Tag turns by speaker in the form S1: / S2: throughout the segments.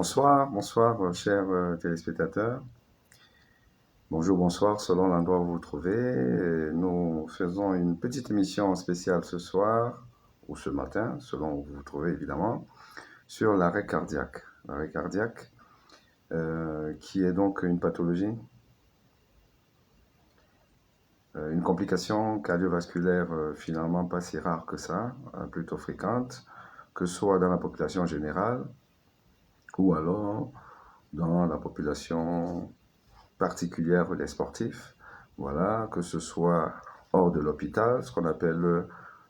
S1: Bonsoir, chers téléspectateurs. Bonjour, bonsoir, selon l'endroit où vous vous trouvez. Et nous faisons une petite émission spéciale ce soir, ou ce matin, selon où vous vous trouvez évidemment, sur l'arrêt cardiaque. L'arrêt cardiaque, qui est donc une pathologie, une complication cardiovasculaire finalement pas si rare que ça, plutôt fréquente, que ce soit dans la population générale ou alors dans la population particulière des sportifs, voilà, que ce soit hors de l'hôpital, ce qu'on appelle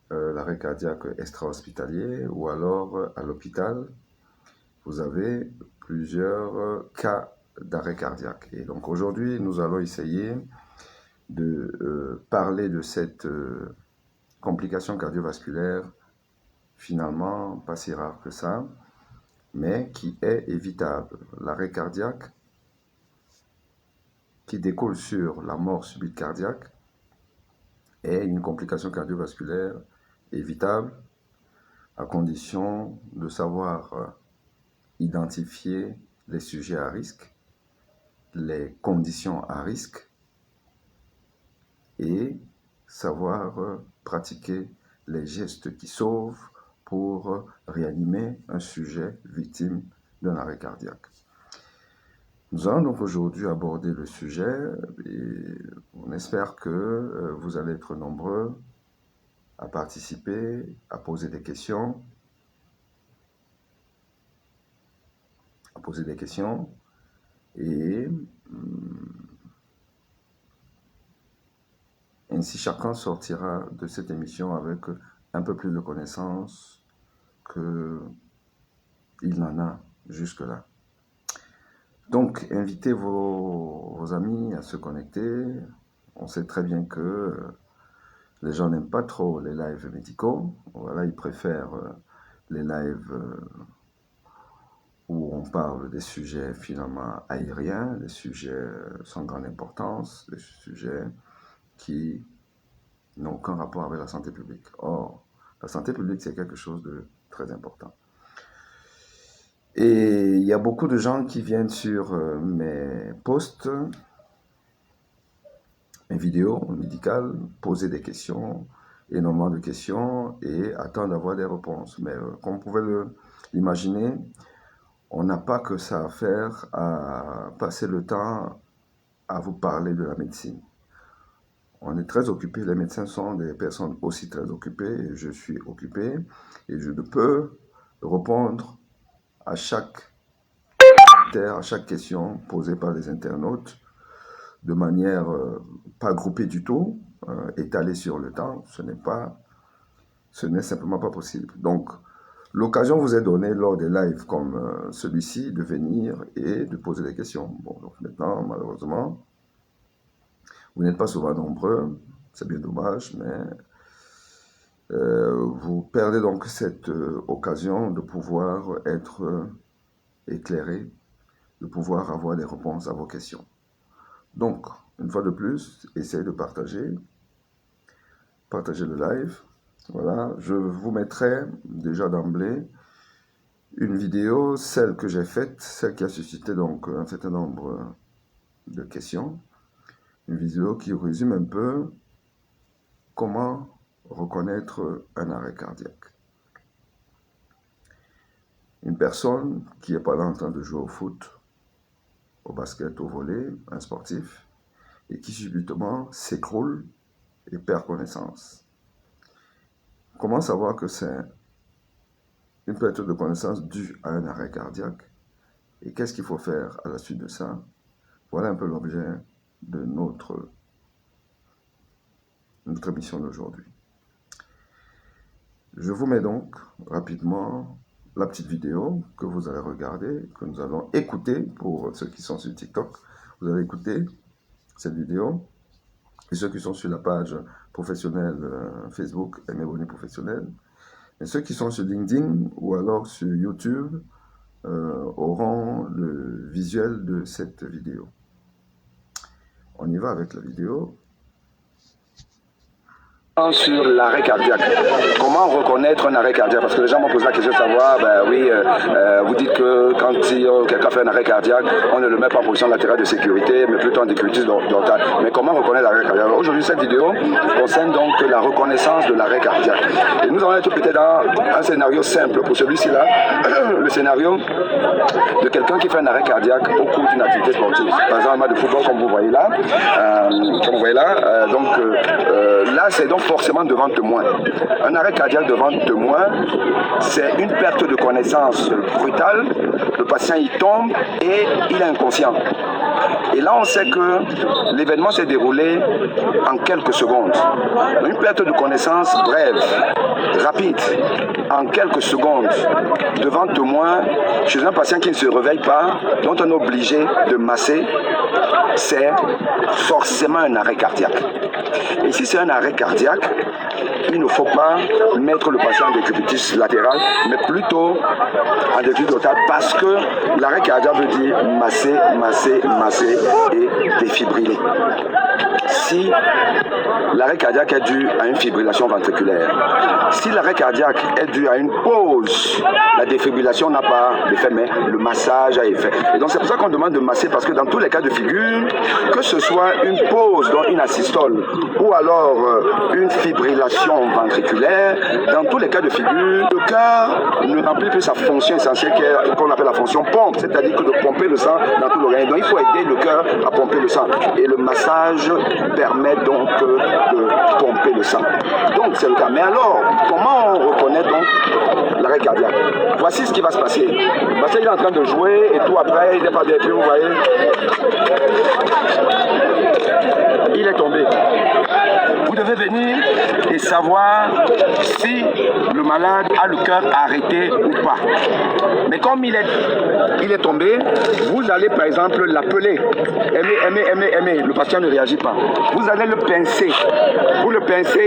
S1: l'arrêt cardiaque extra-hospitalier, ou alors à l'hôpital, vous avez plusieurs cas d'arrêt cardiaque. Et donc aujourd'hui, nous allons essayer de parler de cette complication cardiovasculaire, finalement pas si rare que ça, mais qui est évitable. L'arrêt cardiaque qui découle sur la mort subite cardiaque est une complication cardiovasculaire évitable à condition de savoir identifier les sujets à risque, les conditions à risque et savoir pratiquer les gestes qui sauvent pour réanimer un sujet victime d'un arrêt cardiaque. Nous allons donc aujourd'hui aborder le sujet et on espère que vous allez être nombreux à participer, à poser des questions, et ainsi chacun sortira de cette émission avec un peu plus de connaissances qu'il n'en a jusque-là. Donc, invitez vos amis à se connecter. On sait très bien que les gens n'aiment pas trop les lives médicaux. Voilà, ils préfèrent les lives où on parle des sujets finalement aériens, des sujets sans grande importance, des sujets qui n'ont aucun rapport avec la santé publique. Or, la santé publique, c'est quelque chose de très important. Et il y a beaucoup de gens qui viennent sur mes posts, mes vidéos médicales, poser des questions, énormément de questions, et attendent d'avoir des réponses. Mais comme vous pouvez l'imaginer, on n'a pas que ça à faire à passer le temps à vous parler de la médecine. On est très occupé, les médecins sont des personnes aussi très occupées, et je suis occupé, et je ne peux répondre à chaque question posée par les internautes de manière pas groupée du tout, étalée sur le temps. Ce n'est simplement pas possible. Donc, l'occasion vous est donnée lors des lives comme celui-ci de venir et de poser des questions. Bon, donc maintenant, malheureusement, vous n'êtes pas souvent nombreux, c'est bien dommage, mais vous perdez donc cette occasion de pouvoir être éclairé, de pouvoir avoir des réponses à vos questions. Donc, une fois de plus, essayez de partager le live. Voilà, je vous mettrai déjà d'emblée une vidéo, celle que j'ai faite, celle qui a suscité donc un certain nombre de questions. Une vidéo qui résume un peu comment reconnaître un arrêt cardiaque. Une personne qui n'est pas là en train de jouer au foot, au basket, au volley, un sportif, et qui subitement s'écroule et perd connaissance. Comment savoir que c'est une perte de connaissance due à un arrêt cardiaque et qu'est-ce qu'il faut faire à la suite de ça? Voilà un peu l'objet de notre émission d'aujourd'hui. Je vous mets donc rapidement la petite vidéo que vous allez regarder, que nous allons écouter pour ceux qui sont sur TikTok. Vous allez écouter cette vidéo. Et ceux qui sont sur la page professionnelle Facebook, mes abonnés professionnels. Et ceux qui sont sur LinkedIn ou alors sur YouTube auront le visuel de cette vidéo. On y va avec la vidéo.
S2: Sur l'arrêt cardiaque. Comment reconnaître un arrêt cardiaque? Parce que les gens m'ont posé la question de savoir, ben oui, vous dites que quand quelqu'un fait un arrêt cardiaque, on ne le met pas en position latérale de sécurité, mais plutôt en décubitus dorsal. Mais comment reconnaître l'arrêt cardiaque? Aujourd'hui, cette vidéo concerne donc la reconnaissance de l'arrêt cardiaque. Et nous allons être peut-être dans un scénario simple pour celui-ci-là, le scénario de quelqu'un qui fait un arrêt cardiaque au cours d'une activité sportive. Par exemple, un match de football, comme vous voyez là. Là, c'est donc forcément devant témoin. Un arrêt cardiaque devant témoin, c'est une perte de connaissance brutale. Le patient y tombe et il est inconscient. Et là, on sait que l'événement s'est déroulé en quelques secondes. Une perte de connaissance brève, rapide, en quelques secondes, devant témoin, chez un patient qui ne se réveille pas, dont on est obligé de masser, c'est forcément un arrêt cardiaque. Et si c'est un arrêt cardiaque, il ne faut pas mettre le patient en décubitus latéral, mais plutôt en décubitus dorsal, parce que l'arrêt cardiaque veut dire masser, masser, masser et défibriller. Si l'arrêt cardiaque est dû à une fibrillation ventriculaire, si l'arrêt cardiaque est dû à une pause, la défibrillation n'a pas d'effet, mais le massage a effet. Et donc c'est pour ça qu'on demande de masser, parce que dans tous les cas de figure, que ce soit une pause, donc une asystole, ou alors une fibrillation ventriculaire, dans tous les cas de figure, le cœur ne remplit plus sa fonction essentielle qu'on appelle la fonction pompe, c'est-à-dire que de pomper le sang dans tout l'organisme. Donc il faut aider le cœur à pomper le sang. Et le massage permet donc de pomper le sang. Donc c'est le cas. Mais alors, comment on reconnaît donc l'arrêt cardiaque? Voici ce qui va se passer. Parce qu'il est en train de jouer et tout après, il n'est pas bien plus, vous voyez. Il est tombé. Vous devez venir et savoir si le malade a le cœur arrêté ou pas. Mais comme il est tombé, vous allez par exemple l'appeler. Aimez. Le patient ne réagit pas. Vous allez le pincer. Vous le pincez,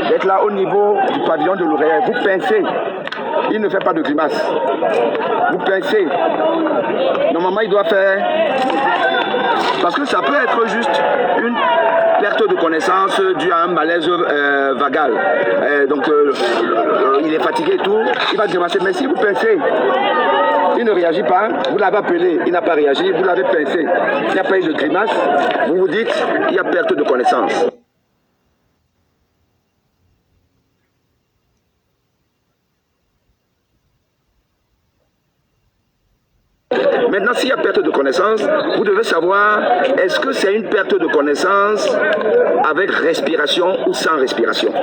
S2: d'être là au niveau du pavillon de l'oreille. Vous pincez. Il ne fait pas de grimace. Vous pincez. Normalement, il doit faire... Parce que ça peut être juste une perte de connaissance due à un malaise vagal. Il est fatigué et tout, il va grimacer. Mais si vous pincez, il ne réagit pas, vous l'avez appelé, il n'a pas réagi, vous l'avez pincé, il n'y a pas eu de grimace, vous vous dites, il y a perte de connaissance. Maintenant, s'il y a perte de connaissance, vous devez savoir, est-ce que c'est une perte de connaissance avec respiration ou sans respiration?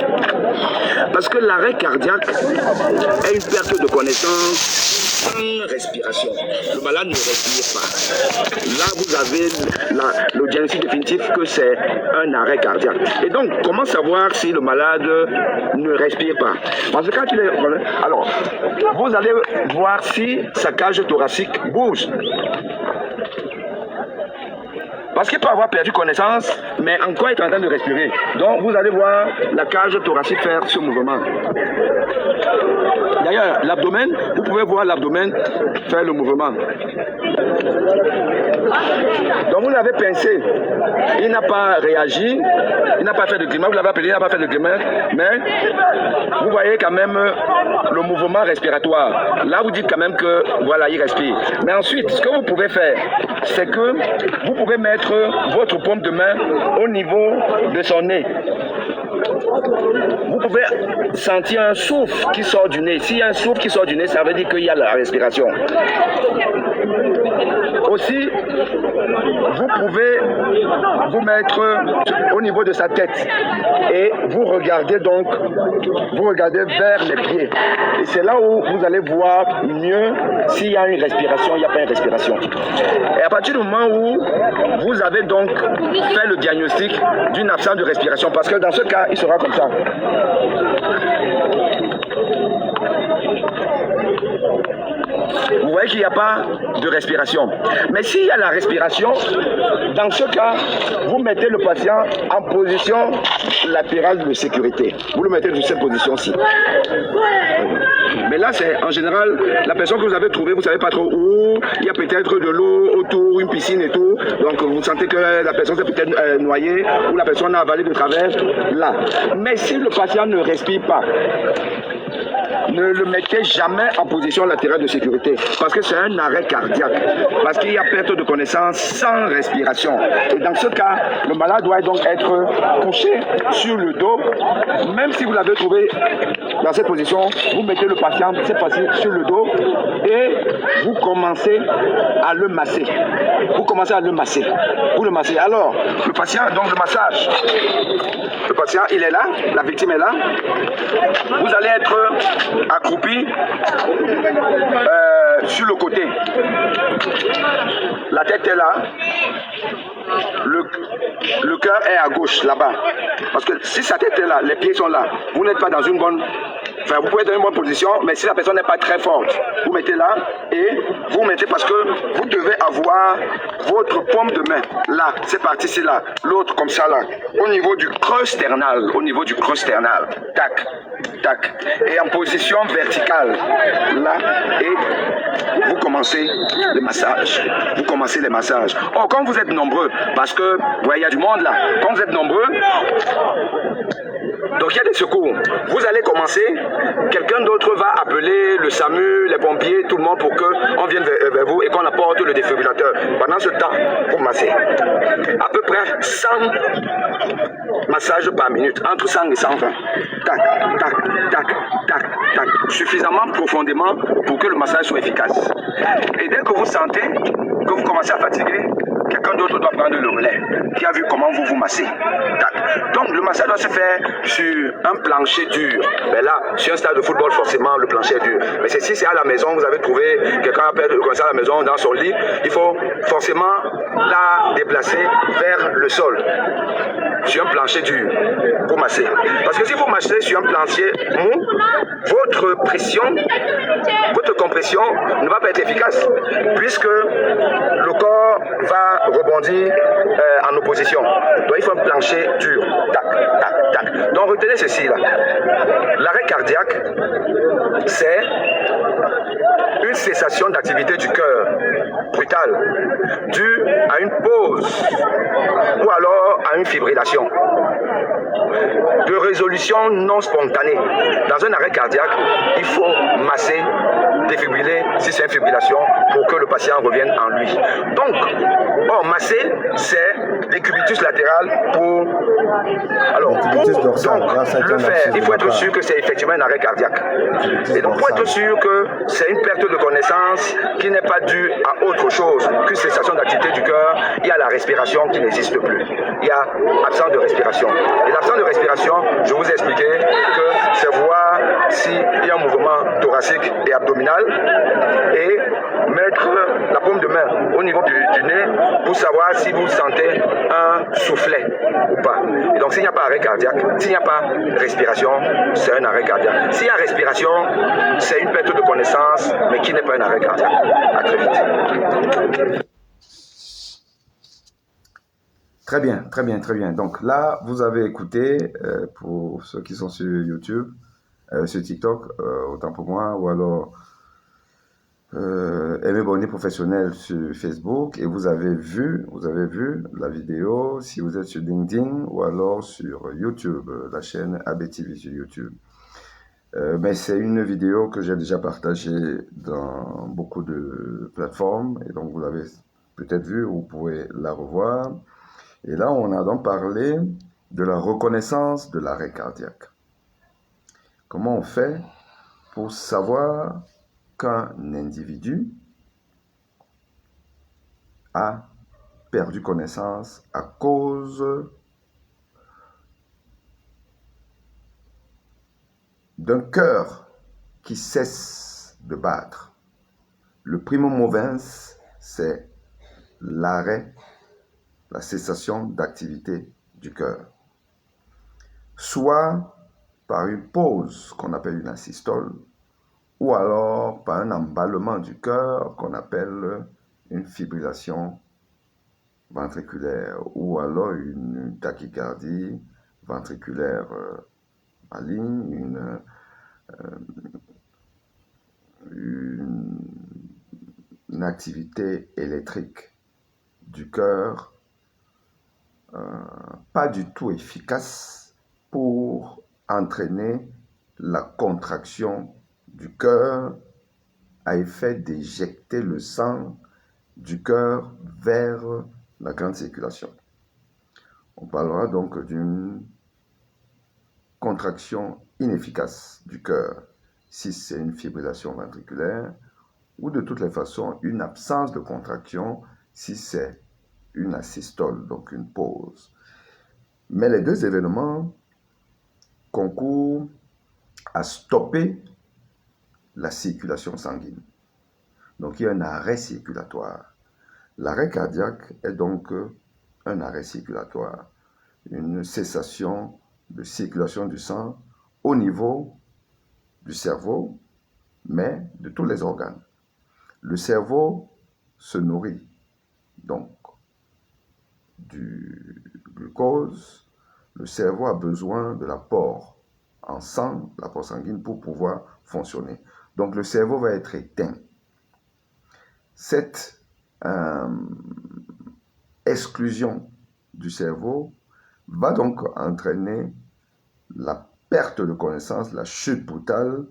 S2: Parce que l'arrêt cardiaque est une perte de connaissance sans respiration. Le malade ne respire pas. Là, vous avez le diagnostic définitif que c'est un arrêt cardiaque. Et donc, comment savoir si le malade ne respire pas? Parce que quand il est... Alors, vous allez voir si sa cage thoracique bouge. Parce qu'il peut avoir perdu connaissance, mais encore est en train de respirer. Donc vous allez voir la cage thoracique faire ce mouvement. D'ailleurs, l'abdomen, vous pouvez voir l'abdomen faire le mouvement. Donc vous l'avez pincé, il n'a pas réagi, il n'a pas fait de grimace, vous l'avez appelé, il n'a pas fait de grimace, mais vous voyez quand même le mouvement respiratoire. Là vous dites quand même que voilà, il respire. Mais ensuite, ce que vous pouvez faire, c'est que vous pouvez mettre votre paume de main au niveau de son nez. Vous pouvez sentir un souffle qui sort du nez. S'il y a un souffle qui sort du nez, ça veut dire qu'il y a la respiration. Aussi, vous pouvez vous mettre au niveau de sa tête et vous regardez vers les pieds. Et c'est là où vous allez voir mieux s'il y a une respiration, il n'y a pas une respiration. Et à partir du moment où vous avez donc fait le diagnostic d'une absence de respiration, parce que dans ce cas, il sera comme ça. vous voyez qu'il n'y a pas de respiration. Mais s'il y a la respiration, dans ce cas, vous mettez le patient en position latérale de sécurité. Vous le mettez dans cette position-ci. Mais là, c'est en général, la personne que vous avez trouvée, vous ne savez pas trop où, il y a peut-être de l'eau autour, une piscine et tout, donc vous sentez que la personne s'est peut-être noyée, ou la personne a avalé de travers, là. Mais si le patient ne respire pas, ne le mettez jamais en position latérale de sécurité, parce que c'est un arrêt cardiaque, parce qu'il y a perte de connaissance sans respiration. Et dans ce cas, le malade doit donc être couché sur le dos, même si vous l'avez trouvé dans cette position, vous mettez le patient cette fois-ci sur le dos et vous commencez à le masser. Vous commencez à le masser. Vous le massez. Alors, le patient, donc le massage. Le patient, il est là, la victime est là. Vous allez être accroupi sur le côté. La tête est là. Le cœur est à gauche, là-bas. Parce que si sa tête est là, les pieds sont là, vous n'êtes pas dans une bonne... Enfin, vous pouvez être dans une bonne position, mais si la personne n'est pas très forte, vous mettez là et vous mettez parce que vous devez avoir votre paume de main. Là, c'est parti, c'est là. L'autre comme ça, là. Au niveau du creux sternal. Au niveau du creux sternal. Tac, tac. Et en position verticale. Là. Et vous commencez les massages. Vous commencez les massages. Oh, quand vous êtes nombreux, parce que, vous voyez, il y a du monde là. Quand vous êtes nombreux, donc il y a des secours. Vous allez commencer, quelqu'un d'autre va appeler le SAMU, les pompiers, tout le monde pour qu'on vienne vers vous et qu'on apporte le défibrillateur. Pendant ce temps, vous massez. À peu près 100 massages par minute, entre 100 et 120. Tac, tac, tac, tac, tac. Suffisamment profondément pour que le massage soit efficace. Et dès que vous sentez que vous commencez à fatiguer, quelqu'un d'autre doit prendre le relais, qui a vu comment vous vous massez. Tac. Donc le massage doit se faire sur un plancher dur. Mais là, sur un stade de football, forcément, le plancher est dur. Mais si c'est à la maison, vous avez trouvé quelqu'un comme ça à la maison, dans son lit, il faut forcément la déplacer vers le sol, sur un plancher dur, pour masser. Parce que si vous massez sur un plancher mou, votre pression, votre compression ne va pas être efficace, puisque le corps va rebondir en opposition. Donc il faut un plancher dur. Tac, tac, tac. Donc retenez ceci là. L'arrêt cardiaque, c'est une cessation d'activité du cœur brutale, due à une pause ou alors à une fibrillation de résolution non spontanée. Dans un arrêt cardiaque, il faut masser, défibriller si c'est une fibrillation pour que le patient revienne en lui. Donc, masser, c'est décubitus latéral pour... Alors, pour le faire, il faut être sûr que c'est effectivement un arrêt cardiaque. Et donc, pour être sûr que c'est une perte de connaissance qui n'est pas due à autre chose qu'une cessation d'activité du cœur, il y a la respiration qui n'existe plus. Il y a absence de respiration. Et l'absence de respiration, je vous ai expliqué que c'est voir s'il y a un mouvement thoracique et abdominal et mettre la paume de main au niveau du nez pour savoir si vous sentez un soufflet ou pas. Et donc s'il n'y a pas arrêt cardiaque, s'il n'y a pas respiration, c'est un arrêt cardiaque. S'il y a respiration, c'est une perte de connaissance, mais qui n'est pas un arrêt cardiaque. À très vite.
S1: Très bien, très bien, très bien. Donc là, vous avez écouté, pour ceux qui sont sur YouTube, sur TikTok, autant pour moi, ou alors Aimé Bonnet Professionnel sur Facebook, et vous avez vu la vidéo si vous êtes sur LinkedIn ou alors sur YouTube, la chaîne ABTV sur YouTube. Mais c'est une vidéo que j'ai déjà partagée dans beaucoup de plateformes, et donc vous l'avez peut-être vue, vous pouvez la revoir. Et là, on a donc parlé de la reconnaissance de l'arrêt cardiaque. Comment on fait pour savoir qu'un individu a perdu connaissance à cause d'un cœur qui cesse de battre. Le primo movens, c'est l'arrêt, la cessation d'activité du cœur. Soit par une pause qu'on appelle une asystole, ou alors par un emballement du cœur qu'on appelle une fibrillation ventriculaire, ou alors une tachycardie ventriculaire maligne, une activité électrique du cœur pas du tout efficace pour entraîner la contraction du cœur à effet d'éjecter le sang du cœur vers la grande circulation. On parlera donc d'une contraction inefficace du cœur si c'est une fibrillation ventriculaire, ou de toutes les façons une absence de contraction si c'est une asystole, donc une pause. Mais les deux événements concourent à stopper la circulation sanguine. Donc il y a un arrêt circulatoire. L'arrêt cardiaque est donc un arrêt circulatoire, une cessation de circulation du sang au niveau du cerveau, mais de tous les organes. Le cerveau se nourrit donc du glucose. Le cerveau a besoin de l'apport en sang, l'apport sanguine, pour pouvoir fonctionner. Donc le cerveau va être éteint. Cette exclusion du cerveau va donc entraîner la perte de connaissance, la chute brutale,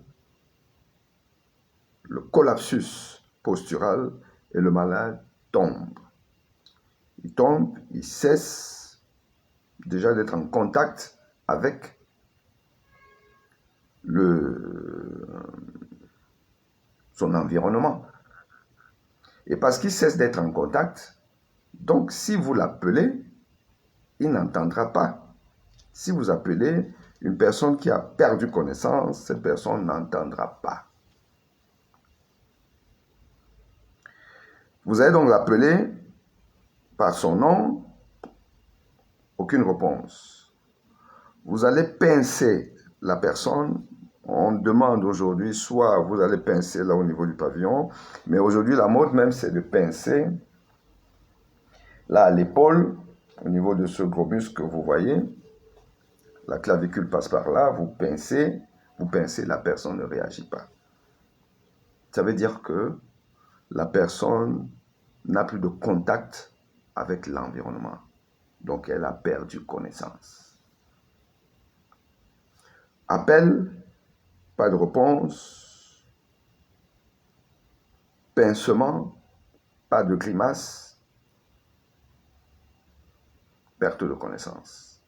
S1: le collapsus postural, et le malade tombe. Il tombe, il cesse déjà d'être en contact avec son environnement. Et parce qu'il cesse d'être en contact, donc si vous l'appelez, il n'entendra pas. Si vous appelez une personne qui a perdu connaissance, cette personne n'entendra pas. Vous allez donc l'appeler par son nom, aucune réponse. Vous allez pincer la personne. On demande aujourd'hui, soit vous allez pincer là au niveau du pavillon, mais aujourd'hui la mode même c'est de pincer là à l'épaule, au niveau de ce gros muscle que vous voyez. La clavicule passe par là, vous pincez, la personne ne réagit pas. Ça veut dire que la personne n'a plus de contact avec l'environnement. Donc elle a perdu connaissance. Appel, pas de réponse. Pincement, pas de grimace. Perte de connaissance.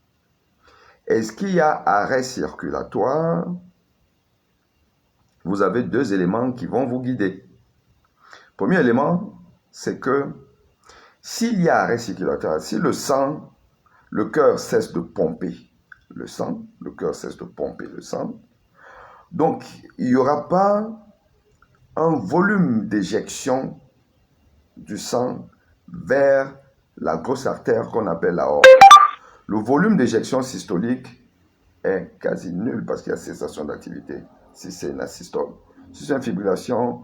S1: Est-ce qu'il y a arrêt circulatoire? Vous avez deux éléments qui vont vous guider. Premier élément, c'est que s'il y a arrêt circulatoire, si le sang, le cœur cesse de pomper le sang, le cœur cesse de pomper le sang, donc il n'y aura pas un volume d'éjection du sang vers la grosse artère qu'on appelle l'aorte. Le volume d'éjection systolique est quasi nul parce qu'il y a cessation d'activité, si c'est une asystole. Si c'est une fibrillation,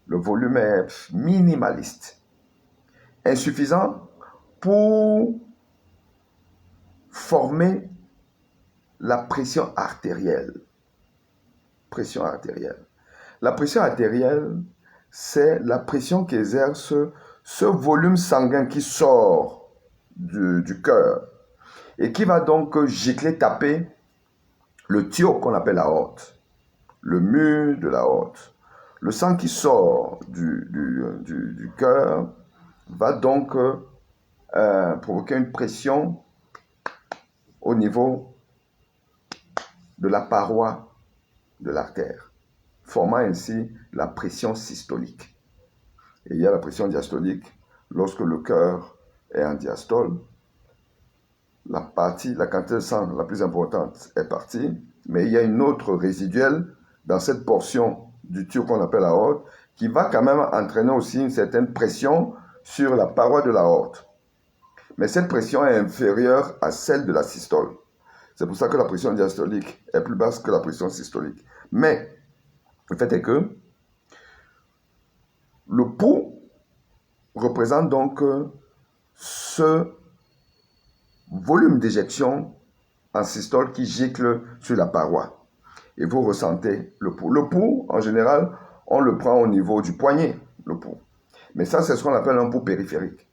S1: le volume est minimaliste, insuffisant pour former la pression artérielle. Pression artérielle. La pression artérielle, c'est la pression qu'exerce ce volume sanguin qui sort du cœur et qui va donc gicler, taper le tuyau qu'on appelle l'aorte, le mur de l'aorte. Le sang qui sort du cœur va donc provoquer une pression au niveau de la paroi de l'artère, formant ainsi la pression systolique. Et il y a la pression diastolique lorsque le cœur est en diastole. La quantité de sang la plus importante est partie, mais il y a une autre résiduelle dans cette portion du tuyau qu'on appelle l'aorte qui va quand même entraîner aussi une certaine pression sur la paroi de l'aorte. Mais cette pression est inférieure à celle de la systole. C'est pour ça que la pression diastolique est plus basse que la pression systolique. Mais Le fait est que le pouls représente donc ce volume d'éjection en systole qui gicle sur la paroi. Et vous ressentez le pouls. Le pouls, en général, on le prend au niveau du poignet, le pouls. Mais ça, c'est ce qu'on appelle un pouls périphérique.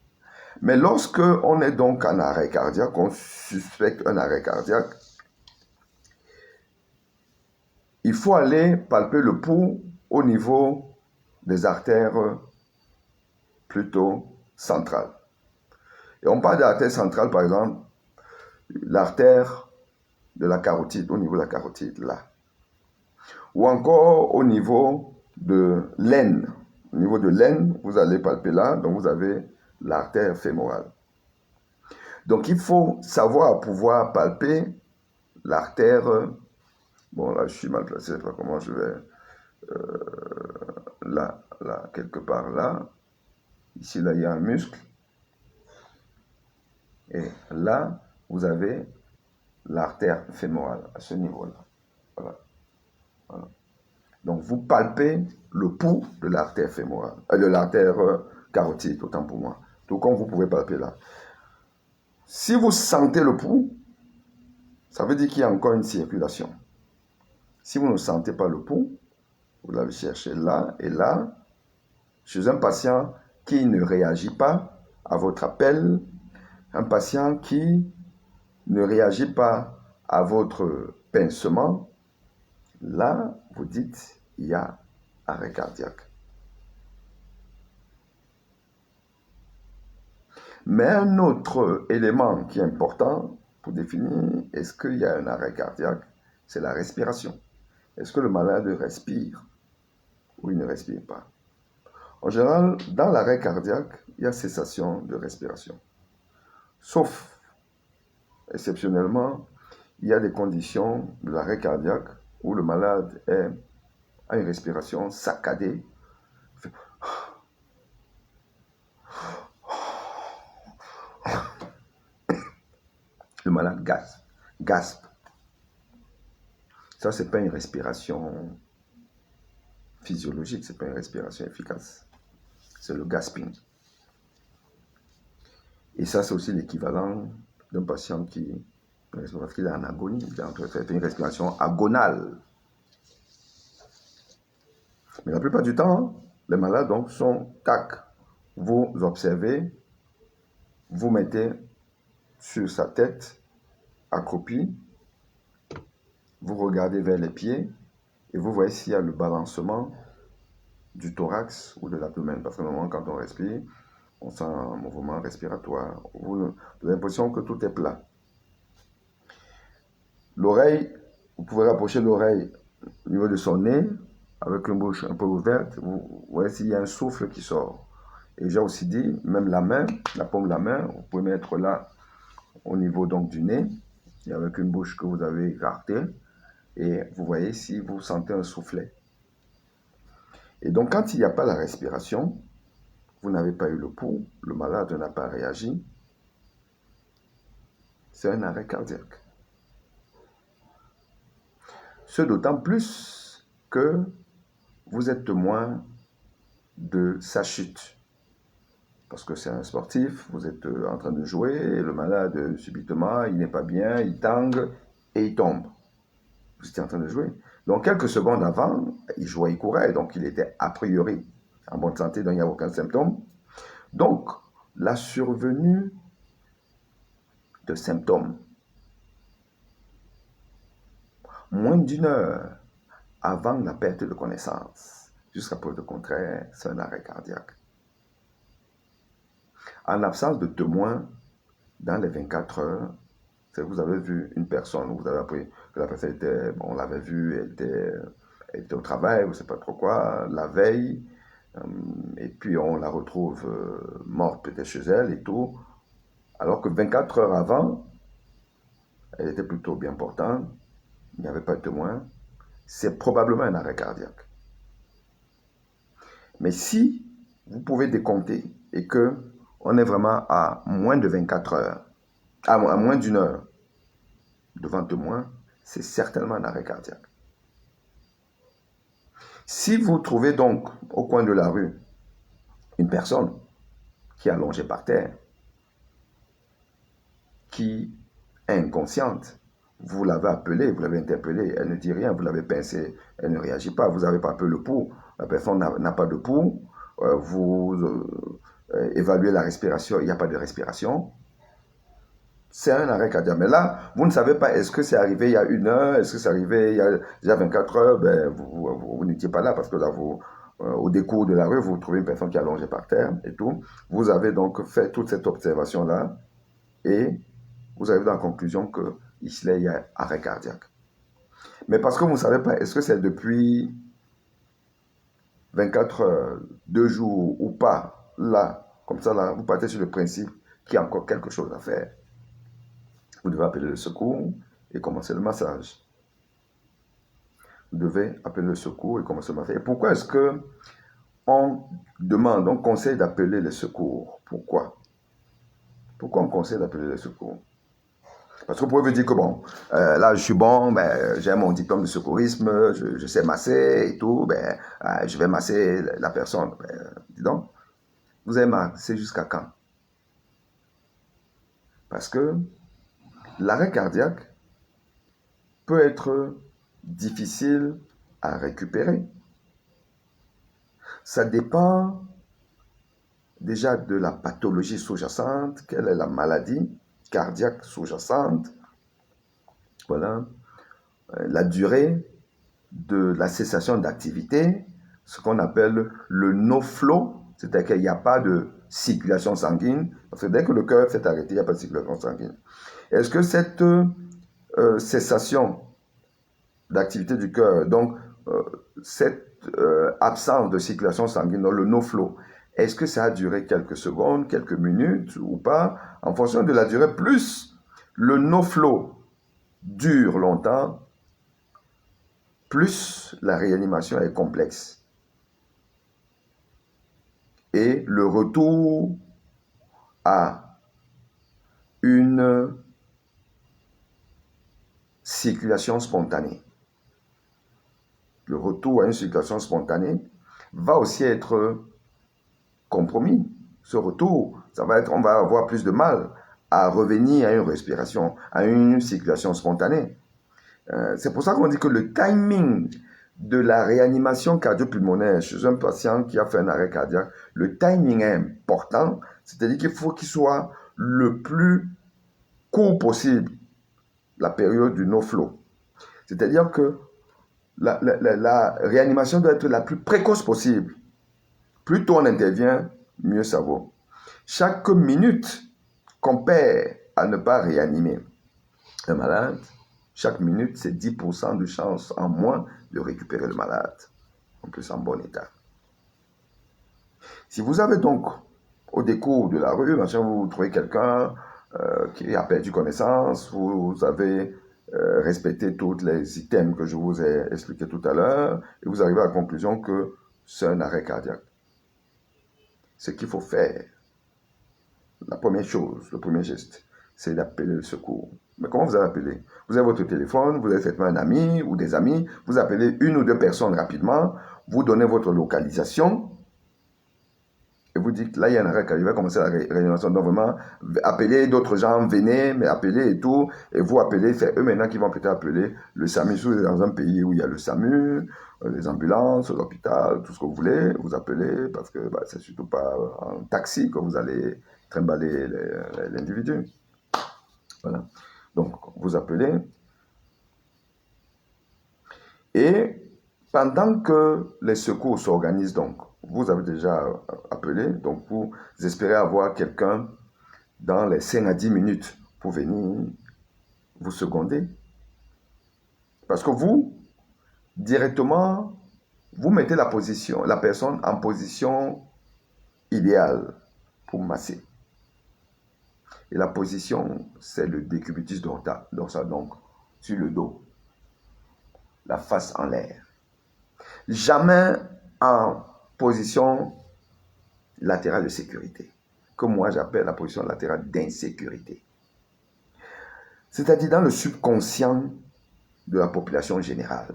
S1: Mais lorsque on est donc en arrêt cardiaque, on suspecte un arrêt cardiaque, il faut aller palper le pouls au niveau des artères plutôt centrales. Et on parle d'artère centrale, par exemple, l'artère de la carotide, au niveau de la carotide, là. Ou encore au niveau de l'aine. Au niveau de l'aine, vous allez palper là, donc vous avez l'artère fémorale. Donc il faut savoir pouvoir palper l'artère. Bon, là, je suis mal placé, je ne sais pas comment je vais. Là, quelque part là. Ici, là, il y a un muscle. Et là, vous avez l'artère fémorale à ce niveau-là. Voilà. Voilà. Donc, vous palpez le pouls de l'artère fémorale, de l'artère carotide, autant pour moi. Tout comme vous pouvez palper là. Si vous sentez le pouls, ça veut dire qu'il y a encore une circulation. Si vous ne sentez pas le pouls, vous l'avez cherché là et là, chez un patient qui ne réagit pas à votre appel, un patient qui ne réagit pas à votre pincement, là, vous dites, il y a arrêt cardiaque. Mais un autre élément qui est important pour définir est-ce qu'il y a un arrêt cardiaque, c'est la respiration. Est-ce que le malade respire ou il ne respire pas? En général, dans l'arrêt cardiaque, il y a cessation de respiration. Sauf, exceptionnellement, il y a des conditions de l'arrêt cardiaque où le malade a une respiration saccadée. Le malade gaspe. Ça, ce n'est pas une respiration physiologique, ce n'est pas une respiration efficace. C'est le gasping. Et ça, c'est aussi l'équivalent d'un patient qui, parce qu'il est en agonie, il est en train de faire une respiration agonale. Mais la plupart du temps, les malades donc sont tac. Vous observez, vous mettez sur sa tête, accroupi, vous regardez vers les pieds et vous voyez s'il y a le balancement du thorax ou de l'abdomen. Parce que normalement, quand on respire, on sent un mouvement respiratoire. Vous avez l'impression que tout est plat. L'oreille, vous pouvez rapprocher l'oreille au niveau de son nez avec une bouche un peu ouverte. Vous voyez s'il y a un souffle qui sort. Et j'ai aussi dit, même la main, la paume de la main, vous pouvez mettre là au niveau donc du nez et avec une bouche que vous avez écartée. Et vous voyez si vous sentez un soufflet. Et donc, quand il n'y a pas la respiration, vous n'avez pas eu le pouls, le malade n'a pas réagi, c'est un arrêt cardiaque. Ce d'autant plus que vous êtes témoin de sa chute. Parce que c'est un sportif, vous êtes en train de jouer, et le malade, subitement, il n'est pas bien, il tangue et il tombe. Vous étiez en train de jouer. Donc, quelques secondes avant, il jouait, il courait, donc il était a priori en bonne santé, donc il n'y a aucun symptôme. Donc, la survenue de symptômes, moins d'une heure avant la perte de connaissance, jusqu'à preuve de contraire, c'est un arrêt cardiaque. En absence de témoins, dans les 24 heures, vous avez vu une personne, vous avez appris que la personne était, bon, on l'avait vue, elle était au travail, ou je ne sais pas trop quoi, la veille, et puis on la retrouve morte peut-être chez elle et tout, alors que 24 heures avant, elle était plutôt bien portante, il n'y avait pas de témoin, c'est probablement un arrêt cardiaque. Mais si vous pouvez décompter et que on est vraiment à moins de 24 heures, à moins d'une heure devant témoin, c'est certainement un arrêt cardiaque. Si vous trouvez donc au coin de la rue une personne qui est allongée par terre, qui est inconsciente, vous l'avez appelée, vous l'avez interpellée, elle ne dit rien, vous l'avez pincée, elle ne réagit pas, vous n'avez pas un peu le pouls, la personne n'a pas de pouls, vous évaluez la respiration, il n'y a pas de respiration, c'est un arrêt cardiaque. Mais là, vous ne savez pas, est-ce que c'est arrivé il y a 1 heure, est-ce que c'est arrivé il y a déjà 24 heures, ben, vous n'étiez pas là parce que là, au décours de la rue, vous trouvez une personne qui est allongée par terre et tout. Vous avez donc fait toute cette observation-là et vous arrivez dans la conclusion qu'il y a arrêt cardiaque. Mais parce que vous ne savez pas, est-ce que c'est depuis 24 heures, 2 jours ou pas, là, comme ça, là, vous partez sur le principe qu'il y a encore quelque chose à faire. Vous devez appeler le secours et commencer le massage. Vous devez appeler le secours et commencer le massage. Et pourquoi est-ce qu'on demande, on conseille d'appeler le secours? Pourquoi? Pourquoi on conseille d'appeler le secours? Parce que vous pouvez vous dire que bon, là je suis bon, ben, j'ai mon diplôme de secourisme, je sais masser et tout, ben, je vais masser la personne. Ben, dis donc, vous avez massé jusqu'à quand? Parce que l'arrêt cardiaque peut être difficile à récupérer. Ça dépend déjà de la pathologie sous-jacente, quelle est la maladie cardiaque sous-jacente, voilà, la durée de la cessation d'activité, ce qu'on appelle le no-flow, c'est-à-dire qu'il n'y a pas de circulation sanguine, parce que dès que le cœur s'est arrêté, il n'y a pas de circulation sanguine. Est-ce que cette cessation d'activité du cœur, donc cette absence de circulation sanguine, dans le no-flow, est-ce que ça a duré quelques secondes, quelques minutes ou pas? En fonction de la durée, plus le no-flow dure longtemps, plus la réanimation est complexe. Et le retour à une circulation spontanée, le retour à une circulation spontanée va aussi être compromis. Ce retour, on va avoir plus de mal à revenir à une respiration, à une circulation spontanée. C'est pour ça qu'on dit que le timing de la réanimation cardio-pulmonaire chez un patient qui a fait un arrêt cardiaque, le timing est important, c'est-à-dire qu'il faut qu'il soit le plus court possible, la période du no-flow. C'est-à-dire que la réanimation doit être la plus précoce possible. Plus tôt on intervient, mieux ça vaut. Chaque minute qu'on perd à ne pas réanimer un malade, chaque minute, c'est 10% de chance en moins de récupérer le malade, en plus en bon état. Si vous avez donc, au décours de la rue, vous trouvez quelqu'un qui a perdu connaissance, vous avez respecté tous les items que je vous ai expliqués tout à l'heure, et vous arrivez à la conclusion que c'est un arrêt cardiaque. Ce qu'il faut faire, la première chose, le premier geste, c'est d'appeler le secours. Mais comment vous allez appeler? Vous avez votre téléphone, vous avez certainement un ami ou des amis, vous appelez 1 ou 2 personnes rapidement, vous donnez votre localisation, et vous dites, là, il y a un arrêt cardiaque, il va commencer la réanimation. Donc, vraiment, appelez d'autres gens, venez, mais appelez et tout. Et vous appelez, c'est eux maintenant qui vont peut-être appeler le SAMU. Si vous êtes dans un pays où il y a le SAMU, les ambulances, l'hôpital, tout ce que vous voulez, vous appelez, parce que c'est surtout pas en taxi que vous allez trimballer l'individu. Voilà. Donc, vous appelez. Et pendant que les secours s'organisent donc, vous avez déjà appelé, donc vous espérez avoir quelqu'un dans les 5 à 10 minutes pour venir vous seconder. Parce que vous, directement, vous mettez la personne en position idéale pour masser. Et la position, c'est le décubitus dorsal, donc sur le dos, la face en l'air. Jamais en position latérale de sécurité, que moi j'appelle la position latérale d'insécurité. C'est-à-dire dans le subconscient de la population générale.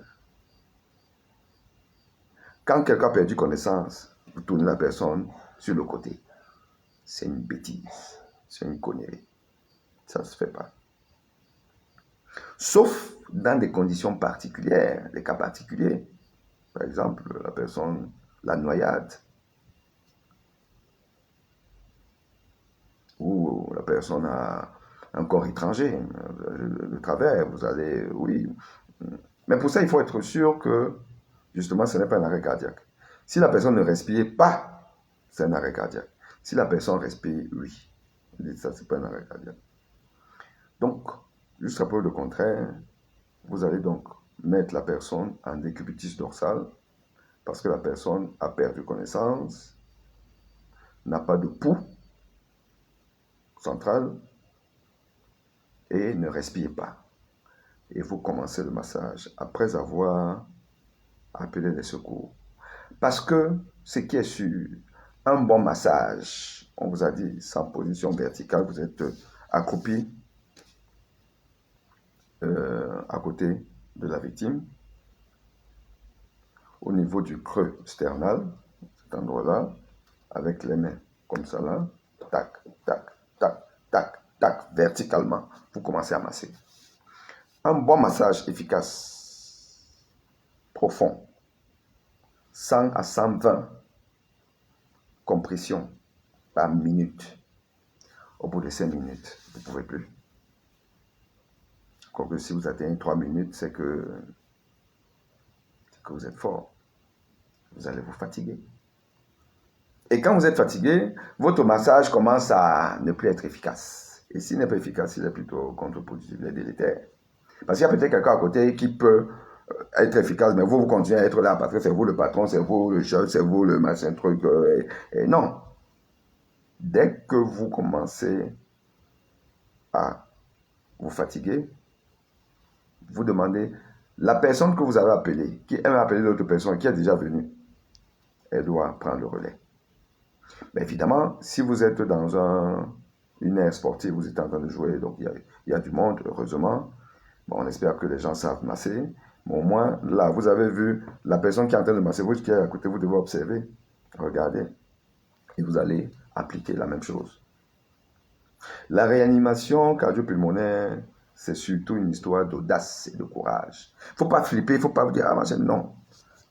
S1: Quand quelqu'un a perdu connaissance, vous tournez la personne sur le côté. C'est une bêtise, c'est une connerie. Ça ne se fait pas. Sauf dans des conditions particulières, des cas particuliers. Par exemple, la personne, la noyade, ou la personne a un corps étranger, de travers, vous allez, oui. Mais pour ça, il faut être sûr que, justement, ce n'est pas un arrêt cardiaque. Si la personne ne respire pas, c'est un arrêt cardiaque. Si la personne respire, oui. Ça, c'est pas un arrêt cardiaque. Donc, jusqu'à preuve le contraire, vous allez donc mettre la personne en décubitus dorsal parce que la personne a perdu connaissance, n'a pas de pouls central et ne respire pas. Et vous commencez le massage après avoir appelé les secours. Parce que ce qui est sûr, un bon massage, on vous a dit, sans position verticale, vous êtes accroupi à côté de la victime, au niveau du creux sternal, cet endroit-là, avec les mains comme ça là, tac, tac, tac, tac, tac, verticalement, vous commencez à masser. Un bon massage efficace, profond, 100 à 120 compressions par minute. Au bout de 5 minutes, vous ne pouvez plus. Quoique si vous atteignez 3 minutes, c'est que vous êtes fort. Vous allez vous fatiguer. Et quand vous êtes fatigué, votre massage commence à ne plus être efficace. Et s'il n'est pas efficace, il est plutôt contre-productif, il est délétère. Parce qu'il y a peut-être quelqu'un à côté qui peut être efficace, mais vous continuez à être là parce que c'est vous le patron, c'est vous le chef, c'est vous le machin truc. Et non. Dès que vous commencez à vous fatiguer, vous demandez, la personne que vous avez appelée, qui aime appeler l'autre personne, qui est déjà venue, elle doit prendre le relais. Mais évidemment, si vous êtes dans une aire sportive, vous êtes en train de jouer, donc il y a du monde, heureusement. Bon, on espère que les gens savent masser. Mais au moins, là, vous avez vu la personne qui est en train de masser, vous qui est à côté, vous devez observer, regarder, et vous allez appliquer la même chose. La réanimation cardio-pulmonaire, c'est surtout une histoire d'audace et de courage. Il ne faut pas flipper, il ne faut pas vous dire, ah, machin, non.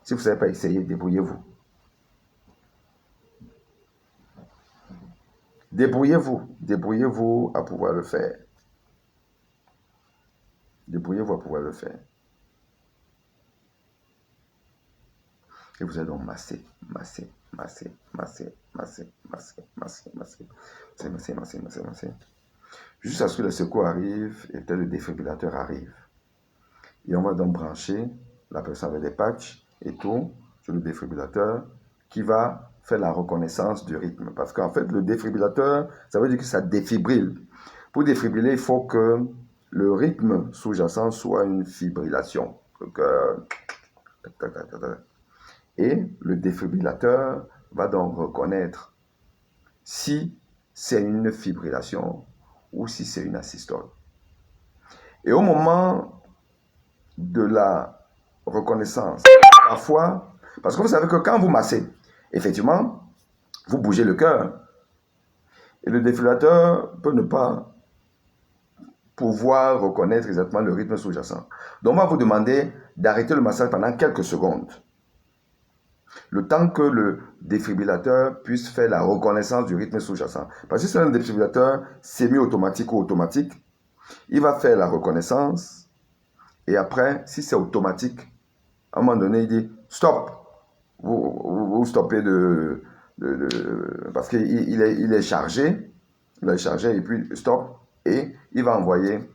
S1: Si vous ne savez pas essayer, débrouillez-vous. Débrouillez-vous à pouvoir le faire. Débrouillez-vous à pouvoir le faire. Et vous allez donc masser. Jusqu'à ce que le secours arrive et que le défibrillateur arrive. Et on va donc brancher la personne avec des patchs et tout sur le défibrillateur qui va faire la reconnaissance du rythme. Parce qu'en fait, le défibrillateur, ça veut dire que ça défibrille. Pour défibriller, il faut que le rythme sous-jacent soit une fibrillation. Donc, et le défibrillateur va donc reconnaître si c'est une fibrillation ou si c'est une asystole. Et au moment de la reconnaissance, parfois, parce que vous savez que quand vous massez, effectivement, vous bougez le cœur. Et le défibrillateur peut ne pas pouvoir reconnaître exactement le rythme sous-jacent. Donc, on va vous demander d'arrêter le massage pendant quelques secondes. Le temps que le défibrillateur puisse faire la reconnaissance du rythme sous-jacent. Parce que si c'est un défibrillateur semi-automatique ou automatique, il va faire la reconnaissance et après, si c'est automatique, à un moment donné, il dit « Stop !» Vous stoppez parce qu'il est chargé, et puis stop, et il va envoyer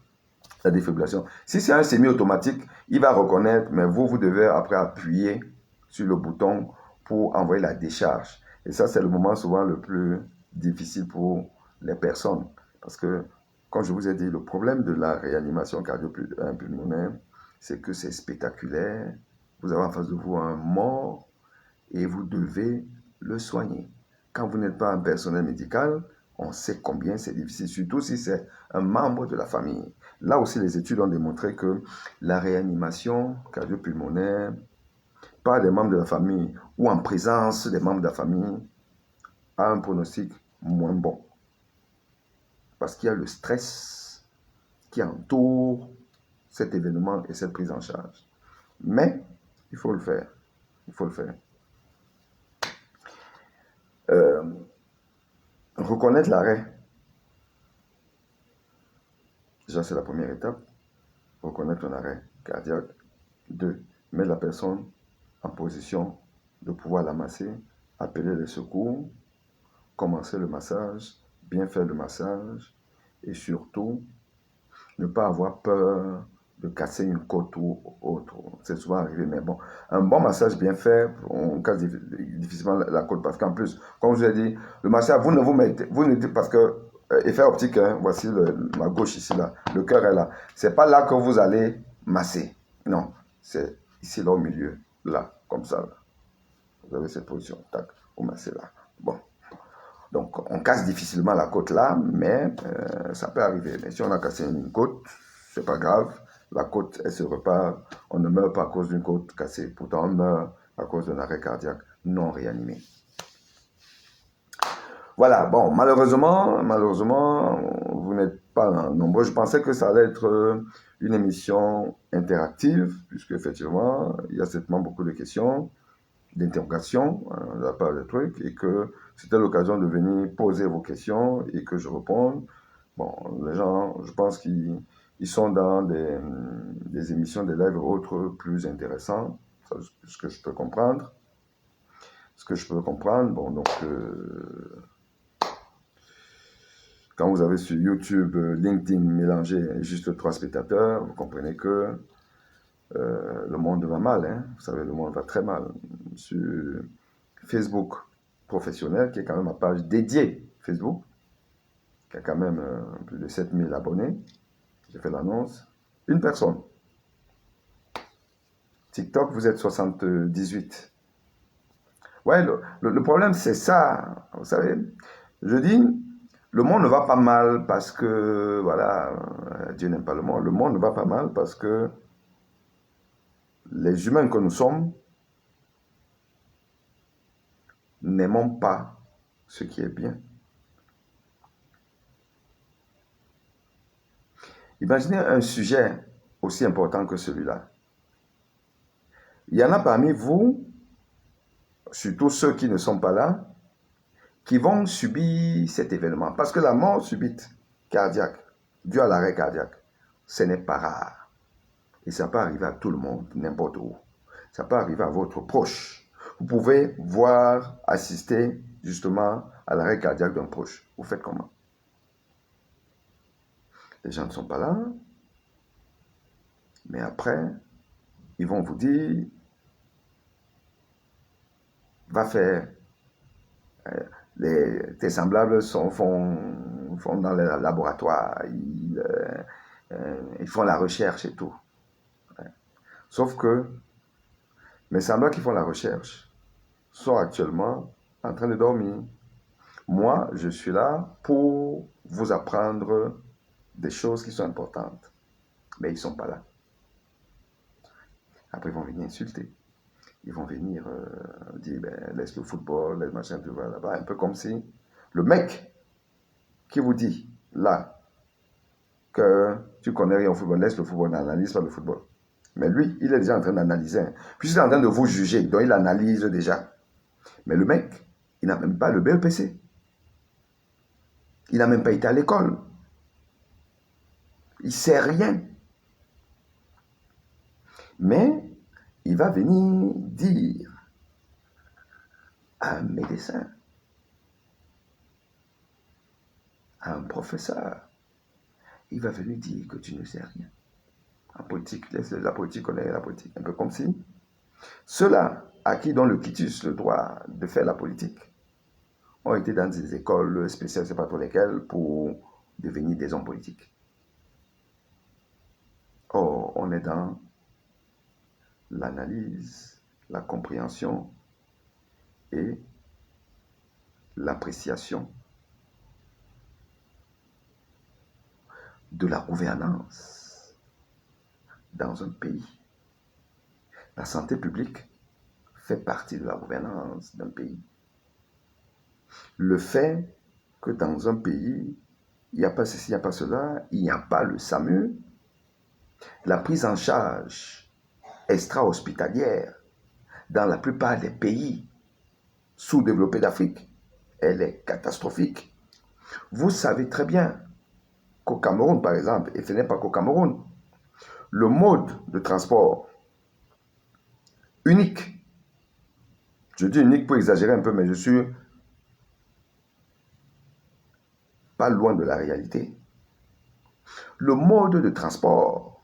S1: la défibrillation. Si c'est un semi-automatique, il va reconnaître, mais vous devez après appuyer sur le bouton pour envoyer la décharge. Et ça, c'est le moment souvent le plus difficile pour les personnes. Parce que, comme je vous ai dit, le problème de la réanimation cardio-pulmonaire, c'est que c'est spectaculaire. Vous avez en face de vous un mort et vous devez le soigner. Quand vous n'êtes pas un personnel médical, on sait combien c'est difficile, surtout si c'est un membre de la famille. Là aussi, les études ont démontré que la réanimation cardio-pulmonaire par des membres de la famille ou en présence des membres de la famille a un pronostic moins bon. Parce qu'il y a le stress qui entoure cet événement et cette prise en charge. Mais il faut le faire. Il faut le faire. Reconnaître l'arrêt. Déjà, c'est la première étape. Reconnaître un arrêt cardiaque. 2. Mettre la personne en position de pouvoir l'amasser, appeler les secours, commencer le massage, bien faire le massage et surtout ne pas avoir peur de casser une côte ou autre. C'est souvent arrivé, mais bon, un bon massage bien fait, on casse difficilement la côte parce qu'en plus, comme je vous ai dit, le massage, vous ne dites parce que effet optique, hein, voici ma gauche ici là, le cœur est là. C'est pas là que vous allez masser, non, c'est ici là au milieu, là, comme ça. Là. Vous avez cette position, tac, vous massez là. Bon. Donc, on casse difficilement la côte là, mais ça peut arriver. Mais si on a cassé une côte, c'est pas grave. La côte, elle se repart. On ne meurt pas à cause d'une côte cassée. Pourtant, on meurt à cause d'un arrêt cardiaque non réanimé. Voilà, bon, malheureusement, vous n'êtes pas nombreux. Je pensais que ça allait être une émission interactive, puisque effectivement, il y a certainement beaucoup de questions, d'interrogations de la part des trucs, et que c'était l'occasion de venir poser vos questions et que je réponde. Bon, les gens, je pense qu'ils sont dans des émissions, des lives autres plus intéressants, ce que je peux comprendre. Bon, donc, quand vous avez sur YouTube, LinkedIn mélangé juste 3 spectateurs, vous comprenez que le monde va mal, hein. Vous savez, le monde va très mal. Sur Facebook professionnel, qui est quand même ma page dédiée Facebook, qui a quand même plus de 7000 abonnés, j'ai fait l'annonce, une personne. TikTok, vous êtes 78. Ouais, le problème, c'est ça. Vous savez, je dis, le monde ne va pas mal parce que, voilà, Dieu n'aime pas le monde. Le monde ne va pas mal parce que les humains que nous sommes n'aimons pas ce qui est bien. Imaginez un sujet aussi important que celui-là. Il y en a parmi vous, surtout ceux qui ne sont pas là, qui vont subir cet événement. Parce que la mort subite cardiaque, due à l'arrêt cardiaque, ce n'est pas rare. Et ça peut arriver à tout le monde, n'importe où. Ça peut arriver à votre proche. Vous pouvez voir, assister justement à l'arrêt cardiaque d'un proche. Vous faites comment? Les gens ne sont pas là. Mais après, ils vont vous dire, va faire. Tes semblables font dans le laboratoire. Ils font la recherche et tout. Sauf que mes semblables qui font la recherche sont actuellement en train de dormir. Moi, je suis là pour vous apprendre des choses qui sont importantes. Mais ils ne sont pas là. Après, ils vont venir insulter. Ils vont venir dire, ben, laisse le football, laisse machin, tu vas là-bas. Un peu comme si le mec qui vous dit, là, que tu connais rien au football, laisse le football, n'analyse pas le football. Mais lui, il est déjà en train d'analyser. Puis il est en train de vous juger, donc il analyse déjà. Mais le mec, il n'a même pas le BEPC. Il n'a même pas été à l'école. Il ne sait rien. Mais il va venir dire à un médecin, à un professeur, il va venir dire que tu ne sais rien. En politique, la politique, on est la politique. Un peu comme si ceux-là à qui donne le quitus, le droit de faire la politique, ont été dans des écoles spéciales, je ne sais pas trop lesquelles, pour devenir des hommes politiques. Or, on est dans l'analyse, la compréhension et l'appréciation de la gouvernance dans un pays. La santé publique fait partie de la gouvernance d'un pays. Le fait que dans un pays, il n'y a pas ceci, il n'y a pas cela, il n'y a pas le SAMU, la prise en charge extra-hospitalière dans la plupart des pays sous-développés d'Afrique, elle est catastrophique. Vous savez très bien qu'au Cameroun, par exemple, et ce n'est pas qu'au Cameroun, le mode de transport unique, je dis unique pour exagérer un peu, mais je suis pas loin de la réalité. Le mode de transport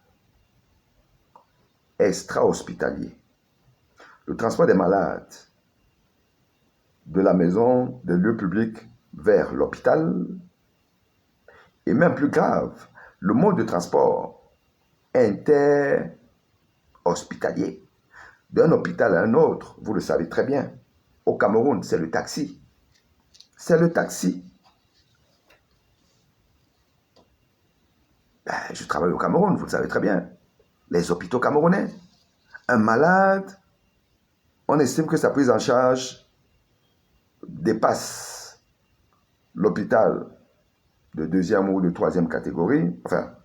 S1: extra-hospitalier, le transport des malades de la maison, des lieux publics vers l'hôpital, et même plus grave, le mode de transport inter-hospitalier, d'un hôpital à un autre, vous le savez très bien. Au Cameroun, c'est le taxi. C'est le taxi. Je travaille au Cameroun, vous le savez très bien. Les hôpitaux camerounais. Un malade, on estime que sa prise en charge dépasse l'hôpital de deuxième ou de troisième catégorie. Enfin,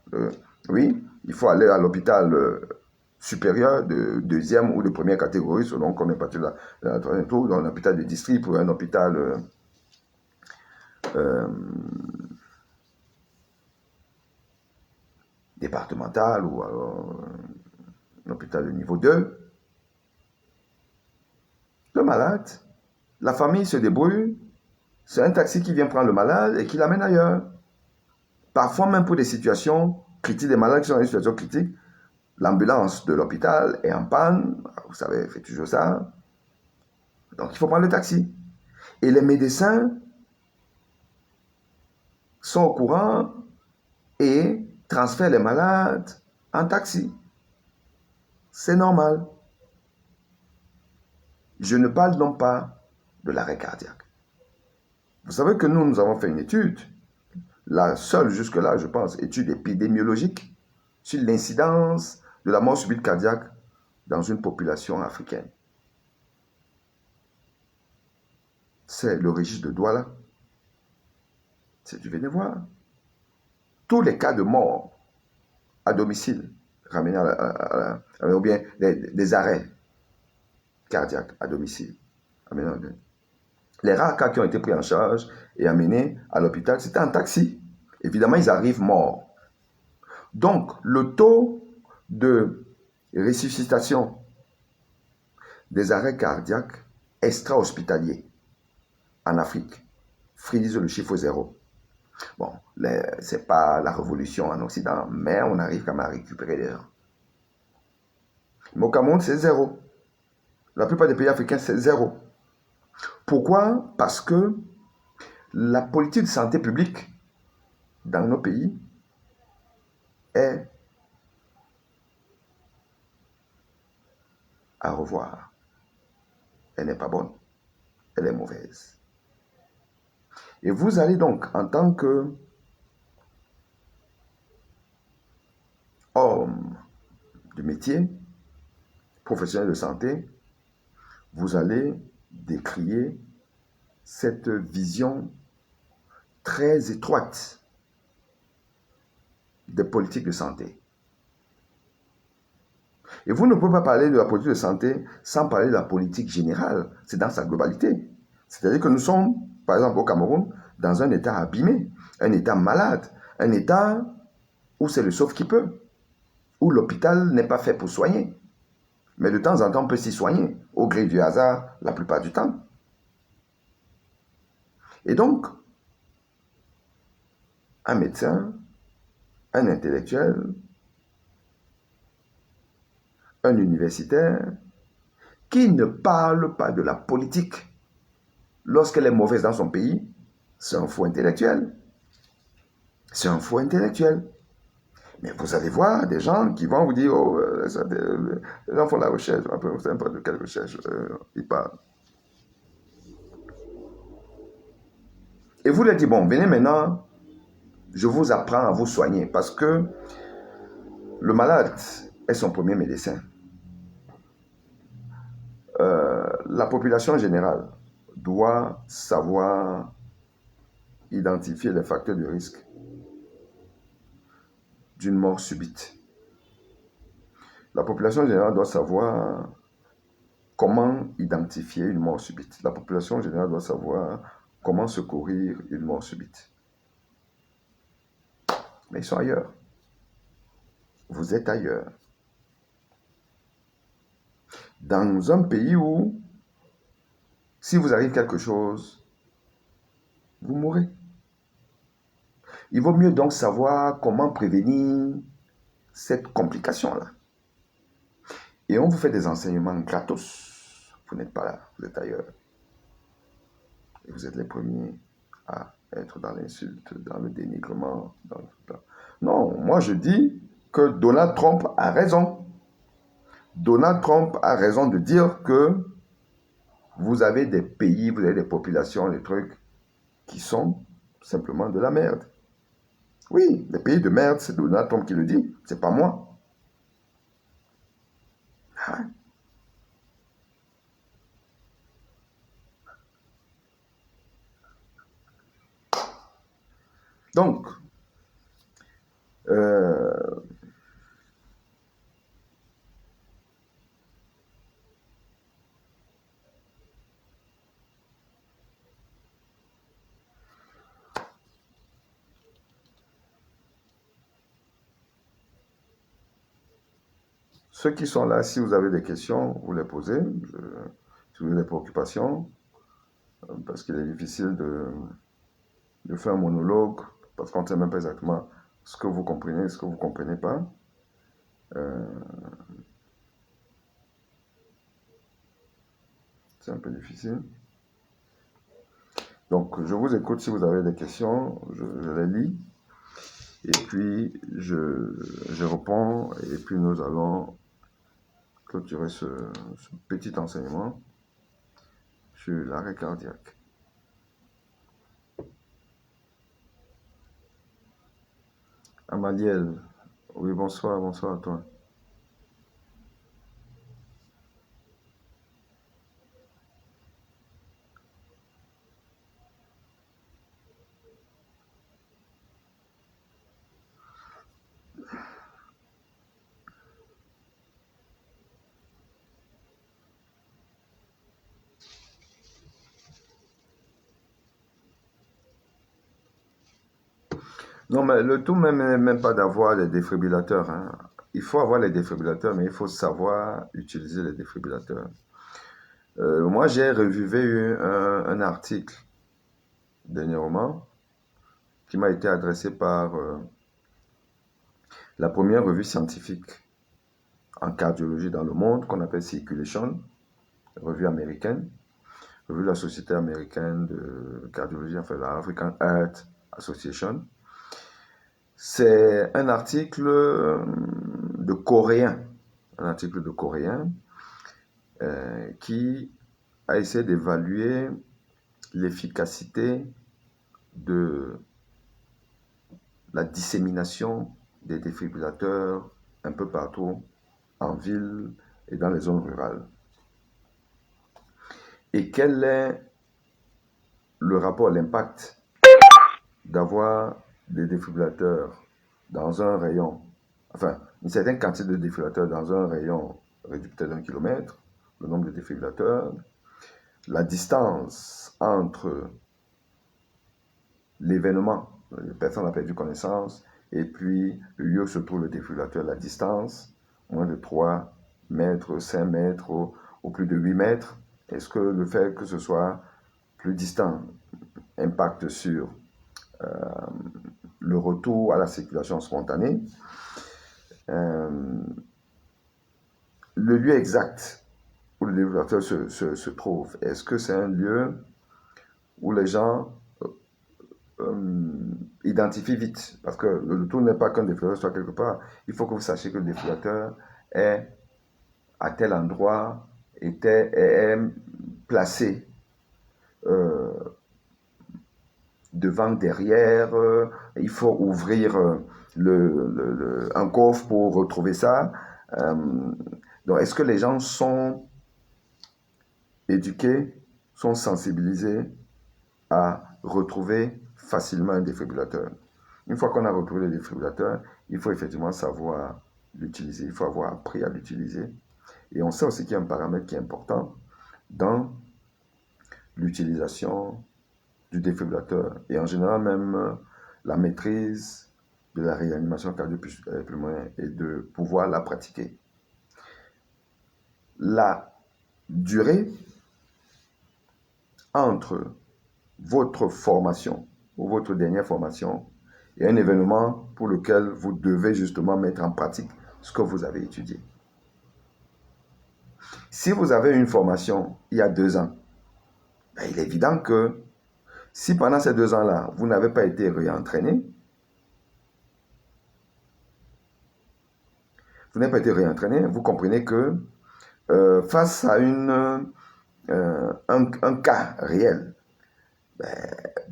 S1: oui, il faut aller à l'hôpital supérieur de deuxième ou de première catégorie, selon qu'on est parti de la troisième tour, dans un hôpital de district ou un hôpital départemental ou alors un hôpital de niveau 2. Le malade, la famille se débrouille, c'est un taxi qui vient prendre le malade et qui l'amène ailleurs. Parfois même pour des situations critiques, des malades qui sont dans une situation critique, l'ambulance de l'hôpital est en panne, vous savez, fait toujours ça. Donc il faut prendre le taxi. Et les médecins sont au courant et transfèrent les malades en taxi. C'est normal. Je ne parle donc pas de l'arrêt cardiaque. Vous savez que nous avons fait une étude, la seule jusque-là, je pense, étude épidémiologique sur l'incidence de la mort subite cardiaque dans une population africaine. C'est le registre de Douala. Tu venez voir. Tous les cas de mort à domicile, ramenés ou bien des arrêts cardiaques à domicile. Les rares cas qui ont été pris en charge et amenés à l'hôpital, c'était en taxi. Évidemment, ils arrivent morts. Donc, le taux de ressuscitation des arrêts cardiaques extra-hospitaliers en Afrique frise le chiffre 0. Bon, ce n'est pas la révolution en Occident, mais on arrive quand même à récupérer les gens. Mais au Cameroun, c'est 0. La plupart des pays africains, c'est 0. Pourquoi? Parce que la politique de santé publique dans nos pays est à revoir. Elle n'est pas bonne. Elle est mauvaise. Et vous allez donc, en tant que homme du métier, professionnel de santé, vous allez décrier cette vision très étroite des politiques de santé. Et vous ne pouvez pas parler de la politique de santé sans parler de la politique générale. C'est dans sa globalité. C'est-à-dire que nous sommes, par exemple au Cameroun, dans un état abîmé, un état malade, un état où c'est le sauf qui peut, où l'hôpital n'est pas fait pour soigner. Mais de temps en temps, on peut s'y soigner, au gré du hasard, la plupart du temps. Et donc, un médecin, un intellectuel, un universitaire, qui ne parle pas de la politique lorsqu'elle est mauvaise dans son pays, c'est un faux intellectuel. C'est un faux intellectuel. Mais vous allez voir des gens qui vont vous dire, oh, les gens font la recherche, un peu de quelle recherche ils parlent. Et vous leur dites, bon, venez maintenant, je vous apprends à vous soigner, parce que le malade est son premier médecin. La population générale doit savoir identifier les facteurs de risque d'une mort subite. La population générale doit savoir comment identifier une mort subite. La population générale doit savoir comment secourir une mort subite. Mais ils sont ailleurs. Vous êtes ailleurs. Dans un pays où, si vous arrive quelque chose, vous mourrez. Il vaut mieux donc savoir comment prévenir cette complication-là. Et on vous fait des enseignements gratos. Vous n'êtes pas là, vous êtes ailleurs. Et vous êtes les premiers à être dans l'insulte, dans le dénigrement. Non, moi je dis que Donald Trump a raison. Donald Trump a raison de dire que vous avez des pays, vous avez des populations, des trucs qui sont simplement de la merde. Oui, les pays de merde, c'est Donald Trump qui le dit, c'est pas moi. Ah. Donc, ceux qui sont là, si vous avez des questions, vous les posez. Si vous avez des préoccupations, parce qu'il est difficile de faire un monologue, parce qu'on ne sait même pas exactement ce que vous comprenez, ce que vous ne comprenez pas. C'est un peu difficile. Donc, je vous écoute si vous avez des questions, je les lis, et puis je réponds, et puis nous allons clôturer ce petit enseignement sur l'arrêt cardiaque. Amaliel, oui, bonsoir à toi. Non, mais le tout même pas d'avoir les défibrillateurs. Hein. Il faut avoir les défibrillateurs, mais il faut savoir utiliser les défibrillateurs. Moi, j'ai revivé un article dernièrement qui m'a été adressé par la première revue scientifique en cardiologie dans le monde, qu'on appelle Circulation, revue américaine, revue de la Société américaine de cardiologie, enfin la African Heart Association. C'est un article de Coréen, qui a essayé d'évaluer l'efficacité de la dissémination des défibrillateurs un peu partout en ville et dans les zones rurales. Et quel est le rapport, l'impact d'avoir des défibrillateurs dans un rayon, enfin, une certaine quantité de défibrillateurs dans un rayon réduit peut-être d'1 kilomètre, le nombre de défibrillateurs, la distance entre l'événement, la personne a perdu connaissance, et puis le lieu où se trouve le défibrillateur, la distance, moins de 3 mètres, 5 mètres ou plus de 8 mètres. Est-ce que le fait que ce soit plus distant impacte sur le retour à la circulation spontanée? Le lieu exact où le défibrillateur se trouve, est-ce que c'est un lieu où les gens identifient vite? Parce que le tout n'est pas qu'un défibrillateur soit quelque part. Il faut que vous sachiez que le défibrillateur est à tel endroit, est placé devant, derrière. Il faut ouvrir un coffre pour retrouver ça. Donc, est-ce que les gens sont éduqués sont sensibilisés à retrouver facilement un défibrillateur. Une fois qu'on a retrouvé le défibrillateur, il faut effectivement savoir l'utiliser. Il faut avoir appris à l'utiliser. Et on sait aussi qu'il y a un paramètre qui est important dans l'utilisation du défibrillateur et en général même la maîtrise de la réanimation cardio-pulmonaire et de pouvoir la pratiquer. La durée entre votre formation ou votre dernière formation et un événement pour lequel vous devez justement mettre en pratique ce que vous avez étudié. Si vous avez une formation il y a 2 ans, il est évident que si pendant ces 2 ans-là, vous n'avez pas été réentraîné, vous comprenez que face à un cas réel,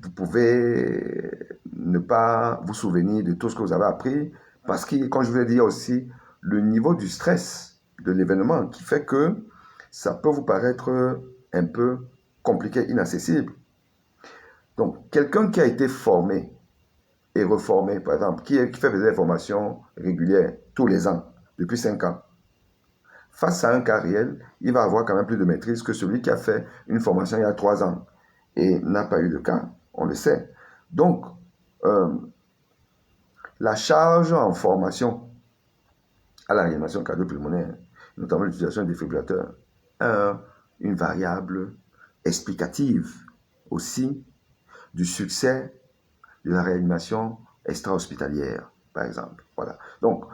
S1: vous pouvez ne pas vous souvenir de tout ce que vous avez appris parce que, comme je vous l'ai dit, il y a aussi le niveau du stress de l'événement qui fait que ça peut vous paraître un peu compliqué, inaccessible. Donc, quelqu'un qui a été formé et reformé, par exemple, qui fait des formations régulières tous les ans, depuis 5 ans, face à un cas réel, il va avoir quand même plus de maîtrise que celui qui a fait une formation il y a 3 ans et n'a pas eu de cas, on le sait. Donc, la charge en formation à la réanimation cardio-pulmonaire, notamment l'utilisation des défibrillateurs, une variable explicative aussi du succès de la réanimation extra-hospitalière, par exemple. Voilà. Donc,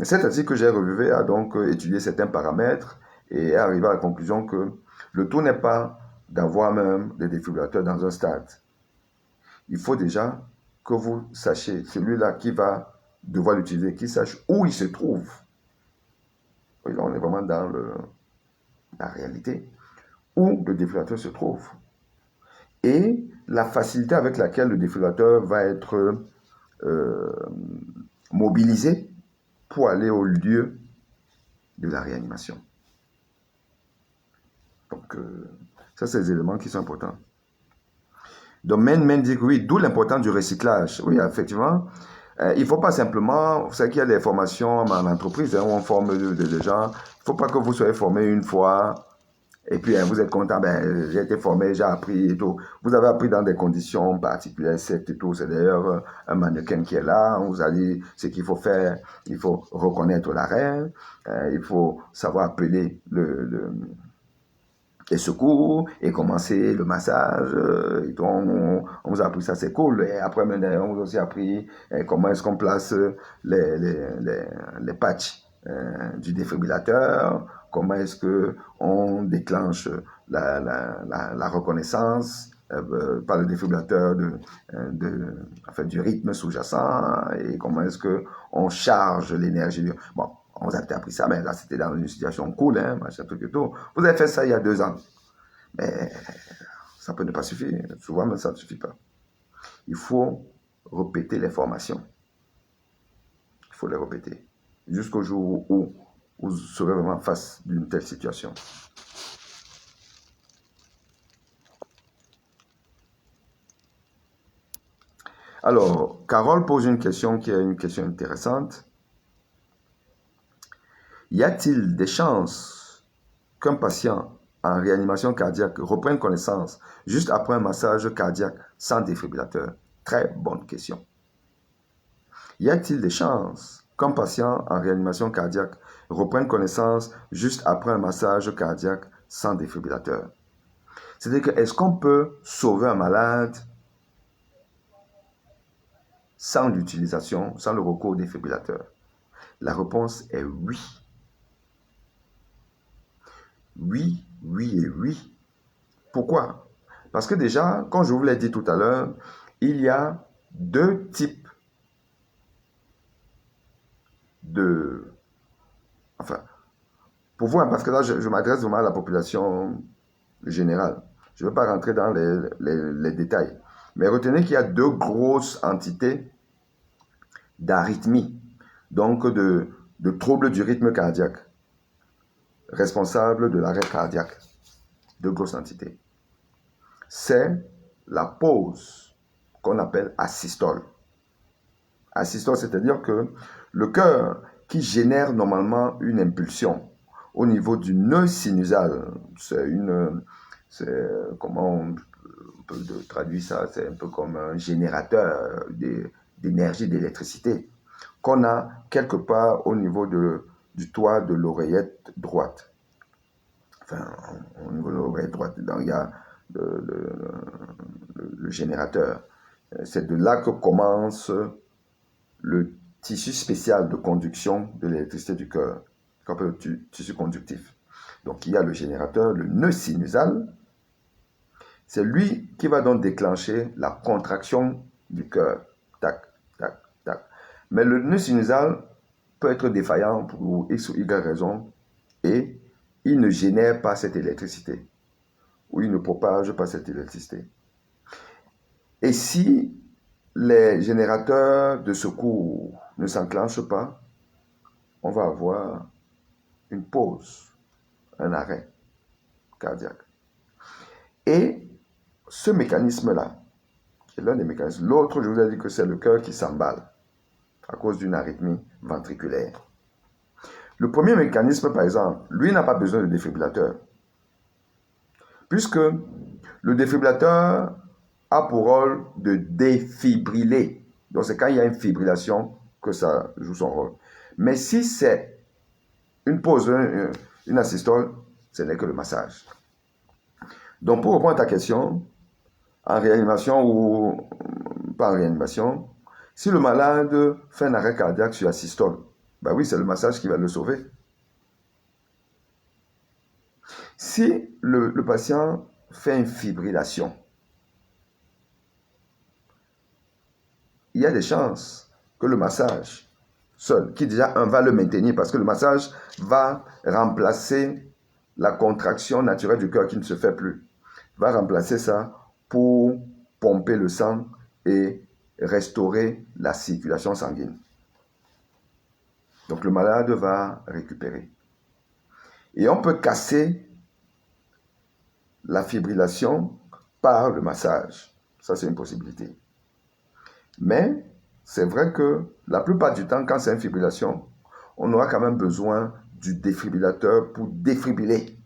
S1: c'est ainsi que j'ai relevé à donc étudier certains paramètres et arrivé à la conclusion que le tout n'est pas d'avoir même des défibrillateurs dans un stade. Il faut déjà que vous sachiez, celui-là qui va devoir l'utiliser, qu'il sache où il se trouve. Oui, là, on est vraiment dans la réalité, où le défibrillateur se trouve. Et la facilité avec laquelle le défibrillateur va être mobilisé pour aller au lieu de la réanimation. Donc, ça, c'est des éléments qui sont importants. Donc, Men dit que oui, d'où l'importance du recyclage. Oui, effectivement, il ne faut pas simplement, vous savez qu'il y a des formations en entreprise, où on forme des gens. Il ne faut pas que vous soyez formé une fois et puis vous êtes content, j'ai été formé, j'ai appris et tout. Vous avez appris dans des conditions particulières, c'est tout. C'est d'ailleurs un mannequin qui est là. On vous a dit ce qu'il faut faire. Il faut reconnaître l'arrêt. Il faut savoir appeler les secours et commencer le massage. On vous a appris ça, c'est cool. Et après, on vous a aussi appris comment est-ce qu'on place les patchs du défibrillateur, comment est-ce qu'on déclenche la reconnaissance par le défibrillateur du rythme sous-jacent et comment est-ce qu'on charge l'énergie. Bon, on vous a peut-être appris ça, mais là, c'était dans une situation cool, hein, machin, truc et tout. Vous avez fait ça il y a 2 ans. Mais ça peut ne pas suffire. Souvent, mais ça ne suffit pas. Il faut répéter les formations. Il faut les répéter. Jusqu'au jour où vous serez vraiment face d'une telle situation. Alors, Carole pose une question qui est une question intéressante. Y a-t-il des chances qu'un patient en réanimation cardiaque reprenne connaissance juste après un massage cardiaque sans défibrillateur? Très bonne question. Y a-t-il des chances qu'un patient en réanimation cardiaque reprenne connaissance juste après un massage cardiaque sans défibrillateur? C'est-à-dire que est-ce qu'on peut sauver un malade sans l'utilisation, sans le recours au défibrillateur? La réponse est oui. Oui, oui et oui. Pourquoi? Parce que déjà, comme je vous l'ai dit tout à l'heure, il y a 2 types de... Enfin, pour vous, parce que là, je m'adresse vraiment à la population générale. Je ne veux pas rentrer dans les détails. Mais retenez qu'il y a 2 grosses entités d'arythmie, donc de troubles du rythme cardiaque, responsables de l'arrêt cardiaque. deux grosses entités. C'est la pause qu'on appelle asystole. Asystole, c'est-à-dire que le cœur qui génère normalement une impulsion au niveau du nœud sinusal, comment on peut traduire ça, c'est un peu comme un générateur d'énergie, d'électricité, qu'on a quelque part au niveau du toit de l'oreillette droite. Enfin, au niveau de l'oreillette droite, il y a le générateur. C'est de là que commence le tissu spécial de conduction de l'électricité du cœur, qu'on appelle le tissu conductif. Donc, il y a le générateur, le nœud sinusal. C'est lui qui va donc déclencher la contraction du cœur. Tac, tac, tac. Mais le nœud sinusal peut être défaillant pour X ou Y raison et il ne génère pas cette électricité ou il ne propage pas cette électricité. Et si les générateurs de secours ne s'enclenchent pas, on va avoir une pause, un arrêt cardiaque. Et ce mécanisme-là, qui est l'un des mécanismes, l'autre, je vous ai dit que c'est le cœur qui s'emballe à cause d'une arythmie ventriculaire. Le premier mécanisme, par exemple, lui n'a pas besoin de défibrillateur, puisque le défibrillateur a pour rôle de défibriller. Donc, c'est quand il y a une fibrillation que ça joue son rôle. Mais si c'est une pause, une asystole, ce n'est que le massage. Donc, pour répondre à ta question, en réanimation ou pas en réanimation, si le malade fait un arrêt cardiaque sur asystole, ben oui, c'est le massage qui va le sauver. Si le patient fait une fibrillation, il y a des chances que le massage seul, qui déjà va le maintenir, parce que le massage va remplacer la contraction naturelle du cœur qui ne se fait plus, va remplacer ça pour pomper le sang et restaurer la circulation sanguine. Donc le malade va récupérer. Et on peut casser la fibrillation par le massage. Ça, c'est une possibilité. Mais c'est vrai que la plupart du temps, quand c'est une fibrillation, on aura quand même besoin du défibrillateur pour défibriller.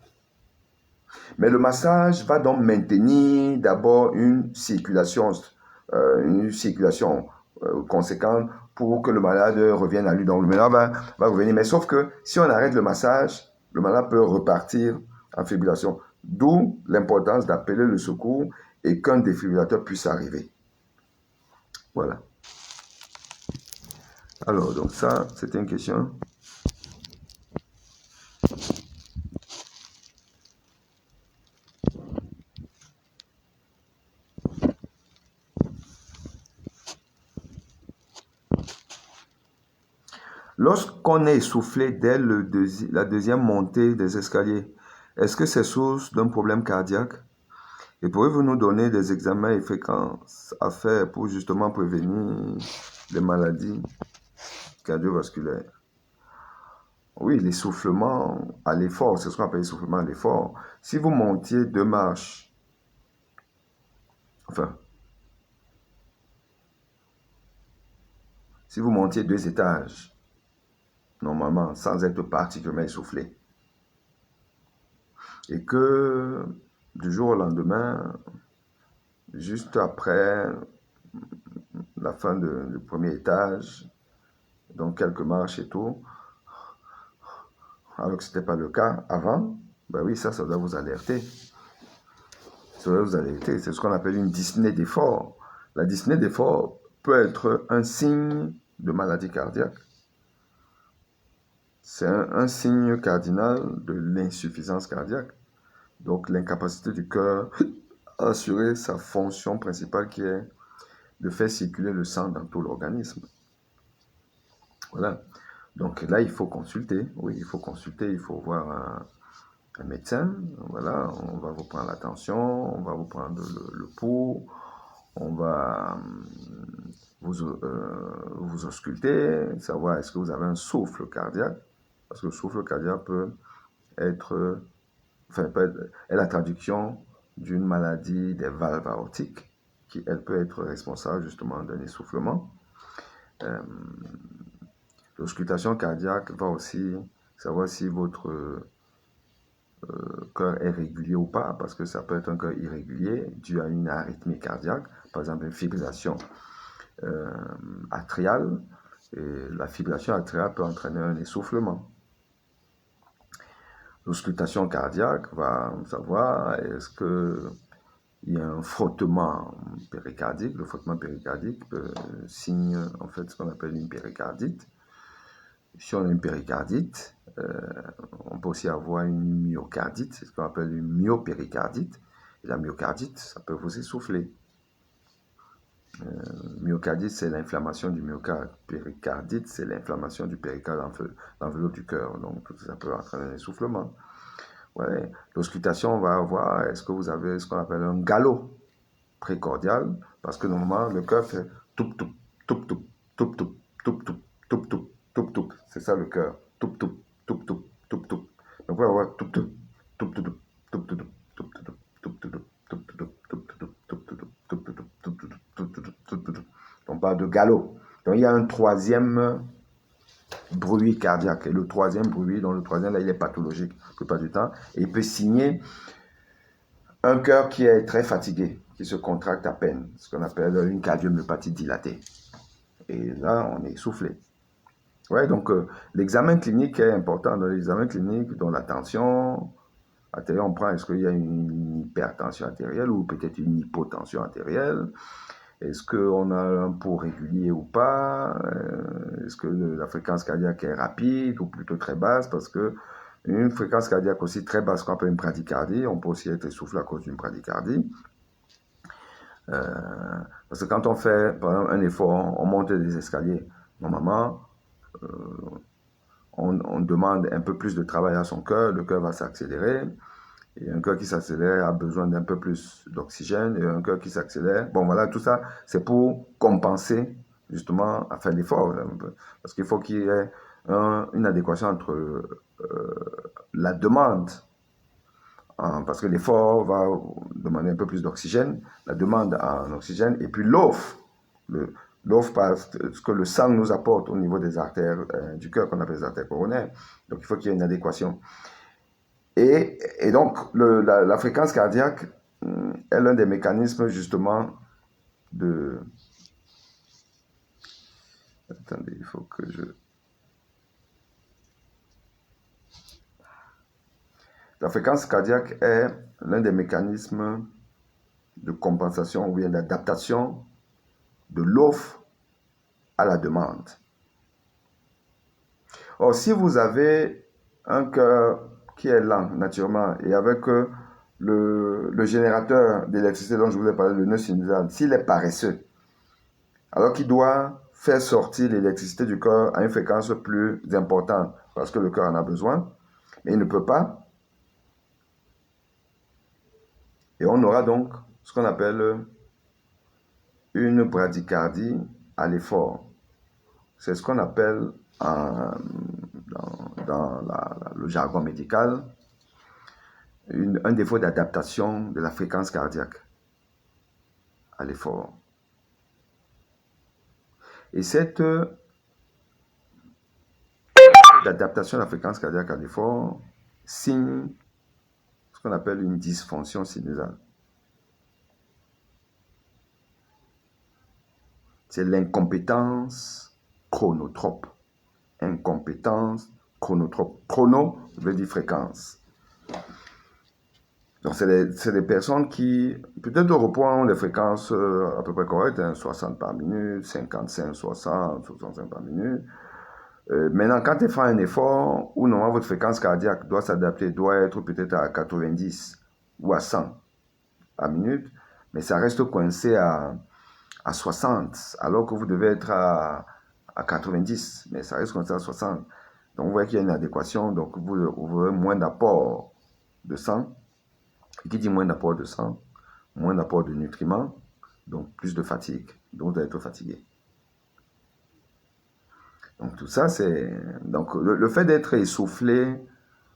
S1: Mais le massage va donc maintenir d'abord une circulation conséquente pour que le malade revienne à lui. Donc le malade va revenir. Mais sauf que si on arrête le massage, le malade peut repartir en fibrillation. D'où l'importance d'appeler le secours et qu'un défibrillateur puisse arriver. Voilà. Alors, donc ça, c'était une question. Lorsqu'on est essoufflé dès la deuxième montée des escaliers, est-ce que c'est source d'un problème cardiaque? Et pouvez-vous nous donner des examens et fréquences à faire pour justement prévenir les maladies cardiovasculaires? Oui, l'essoufflement à l'effort, c'est ce qu'on appelle l'essoufflement à l'effort. Si vous montiez 2 marches, si vous montiez 2 étages, normalement, sans être particulièrement essoufflé, et que du jour au lendemain, juste après la fin du premier étage, donc quelques marches et tout, alors que ce n'était pas le cas avant, ben oui, ça doit vous alerter. Ça doit vous alerter. C'est ce qu'on appelle une dyspnée d'effort. La dyspnée d'effort peut être un signe de maladie cardiaque. C'est un signe cardinal de l'insuffisance cardiaque. Donc l'incapacité du cœur à assurer sa fonction principale qui est de faire circuler le sang dans tout l'organisme. Voilà. Donc là, il faut consulter. Oui, il faut consulter, il faut voir un médecin. Voilà, on va vous prendre la tension, on va vous prendre le pouls, on va vous ausculter, savoir est-ce que vous avez un souffle cardiaque. Parce que le souffle cardiaque peut être enfin, est la traduction d'une maladie des valves aortiques, qui, elle, peut être responsable justement d'un essoufflement. L'auscultation cardiaque va aussi savoir si votre cœur est régulier ou pas, parce que ça peut être un cœur irrégulier dû à une arythmie cardiaque, par exemple une fibrillation atriale, et la fibrillation atriale peut entraîner un essoufflement. L'auscultation cardiaque va savoir est-ce qu'il y a un frottement péricardique. Le frottement péricardique signe en fait ce qu'on appelle une péricardite. Si on a une péricardite, on peut aussi avoir une myocardite, c'est ce qu'on appelle une myopéricardite. Et la myocardite, ça peut vous essouffler. Myocardite, c'est l'inflammation du myocarde. Péricardite, c'est l'inflammation du péricarde, l'enveloppe du cœur. Donc, tout ça peut entraîner un essoufflement. Ouais. L'auscultation, on va voir, est-ce que vous avez ce qu'on appelle un galop précordial, parce que normalement, le cœur fait toup-toup, toup-toup, toup-toup, toup-toup, toup-toup, toup-toup. C'est ça le cœur. Toup-toup, toup-toup, toup-toup. Donc, on va avoir toup-toup, toup-toup, toup-toup, toup-toup, toup-toup, on parle de galop. Donc il y a un troisième bruit cardiaque. Et le troisième bruit, donc le troisième là, il est pathologique la plupart du temps. Et il peut signer un cœur qui est très fatigué, qui se contracte à peine, ce qu'on appelle une cardiomyopathie dilatée. Et là, on est essoufflé. Ouais, donc l'examen clinique est important. Dans l'examen clinique, dans la tension artérielle, on prend est-ce qu'il y a une hypertension artérielle ou peut-être une hypotension artérielle. Est-ce qu'on a un pouls régulier ou pas? Est-ce que la fréquence cardiaque est rapide ou plutôt très basse? Parce que une fréquence cardiaque aussi très basse qu'on appelle une bradycardie, on peut aussi être essoufflé à cause d'une bradycardie. Parce que quand on fait par exemple un effort, on monte des escaliers, normalement, on demande un peu plus de travail à son cœur, le cœur va s'accélérer. Et un cœur qui s'accélère a besoin d'un peu plus d'oxygène, et un cœur qui s'accélère, bon voilà, tout ça, c'est pour compenser justement à faire l'effort. Parce qu'il faut qu'il y ait une adéquation entre la demande, parce que l'effort va demander un peu plus d'oxygène, la demande en oxygène, et puis l'offre. L'offre parce que ce que le sang nous apporte au niveau des artères du cœur, qu'on appelle les artères coronaires. Donc il faut qu'il y ait une adéquation. Et donc, la fréquence cardiaque est l'un des mécanismes justement de... Attendez, il faut que je... La fréquence cardiaque est l'un des mécanismes de compensation ou bien d'adaptation de l'offre à la demande. Or, si vous avez un cœur qui est lent naturellement et avec le générateur d'électricité dont je vous ai parlé, le nœud sinusal, s'il est paresseux, alors qu'il doit faire sortir l'électricité du cœur à une fréquence plus importante parce que le cœur en a besoin, mais il ne peut pas. Et on aura donc ce qu'on appelle une bradycardie à l'effort. C'est ce qu'on appelle dans le jargon médical un défaut d'adaptation de la fréquence cardiaque à l'effort. Et cette adaptation de la fréquence cardiaque à l'effort signe ce qu'on appelle une dysfonction sinusale. C'est l'incompétence chronotrope. Incompétence chronotrope. Chrono veut dire fréquence. Donc, c'est des personnes qui, peut-être au repos, ont des fréquences à peu près correctes, 60 par minute, 55, 60, 65 par minute. Maintenant, quand tu fais un effort, où normalement votre fréquence cardiaque doit s'adapter, doit être peut-être à 90 ou à 100 par minute, mais ça reste coincé à 60, alors que vous devez être à 90, mais ça reste coincé à 60. Donc, vous voyez qu'il y a une adéquation, donc vous aurez moins d'apport de sang. Et qui dit moins d'apport de sang, moins d'apport de nutriments, donc plus de fatigue, donc vous allez être fatigué. Donc tout ça, c'est... Donc le fait d'être essoufflé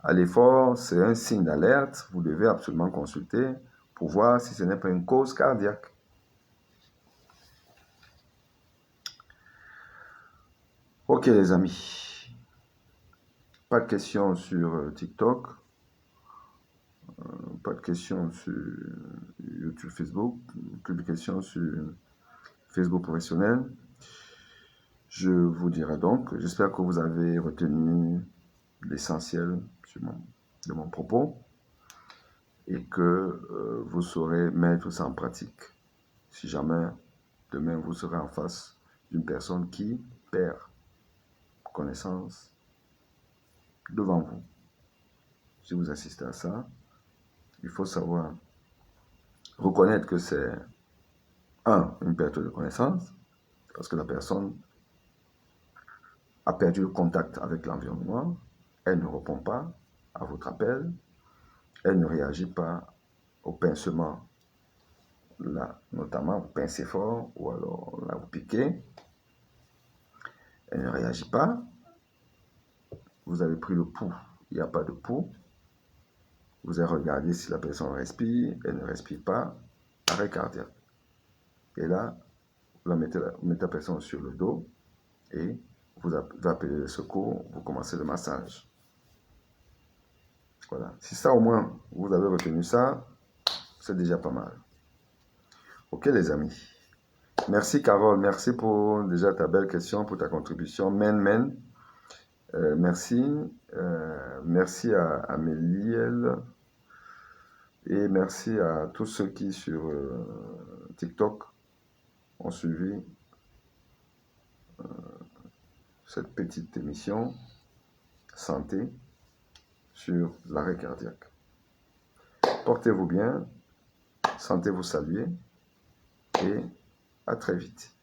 S1: à l'effort, c'est un signe d'alerte. Vous devez absolument consulter pour voir si ce n'est pas une cause cardiaque. Ok les amis, pas de questions sur TikTok, pas de questions sur YouTube, Facebook, plus de questions sur Facebook professionnel. Je vous dirai donc, j'espère que vous avez retenu l'essentiel de mon propos et que vous saurez mettre ça en pratique si jamais demain vous serez en face d'une personne qui perd connaissance devant vous. Si vous assistez à ça, il faut savoir reconnaître que c'est une perte de connaissance parce que la personne a perdu le contact avec l'environnement, elle ne répond pas à votre appel, elle ne réagit pas au pincement, là, notamment vous pincez fort ou alors là vous piquez, elle ne réagit pas, vous avez pris le pouls, il n'y a pas de pouls, vous avez regardé si la personne respire, elle ne respire pas, arrêt cardiaque. Et là, vous mettez la personne sur le dos et vous appelez le secours, vous commencez le massage. Voilà. Si ça au moins, vous avez retenu ça, c'est déjà pas mal. Ok les amis. Merci Carole, merci pour déjà ta belle question, pour ta contribution. Merci. Merci à Améliel. Et merci à tous ceux qui sur TikTok ont suivi cette petite émission santé sur l'arrêt cardiaque. Portez-vous bien, sentez-vous saluer et à très vite.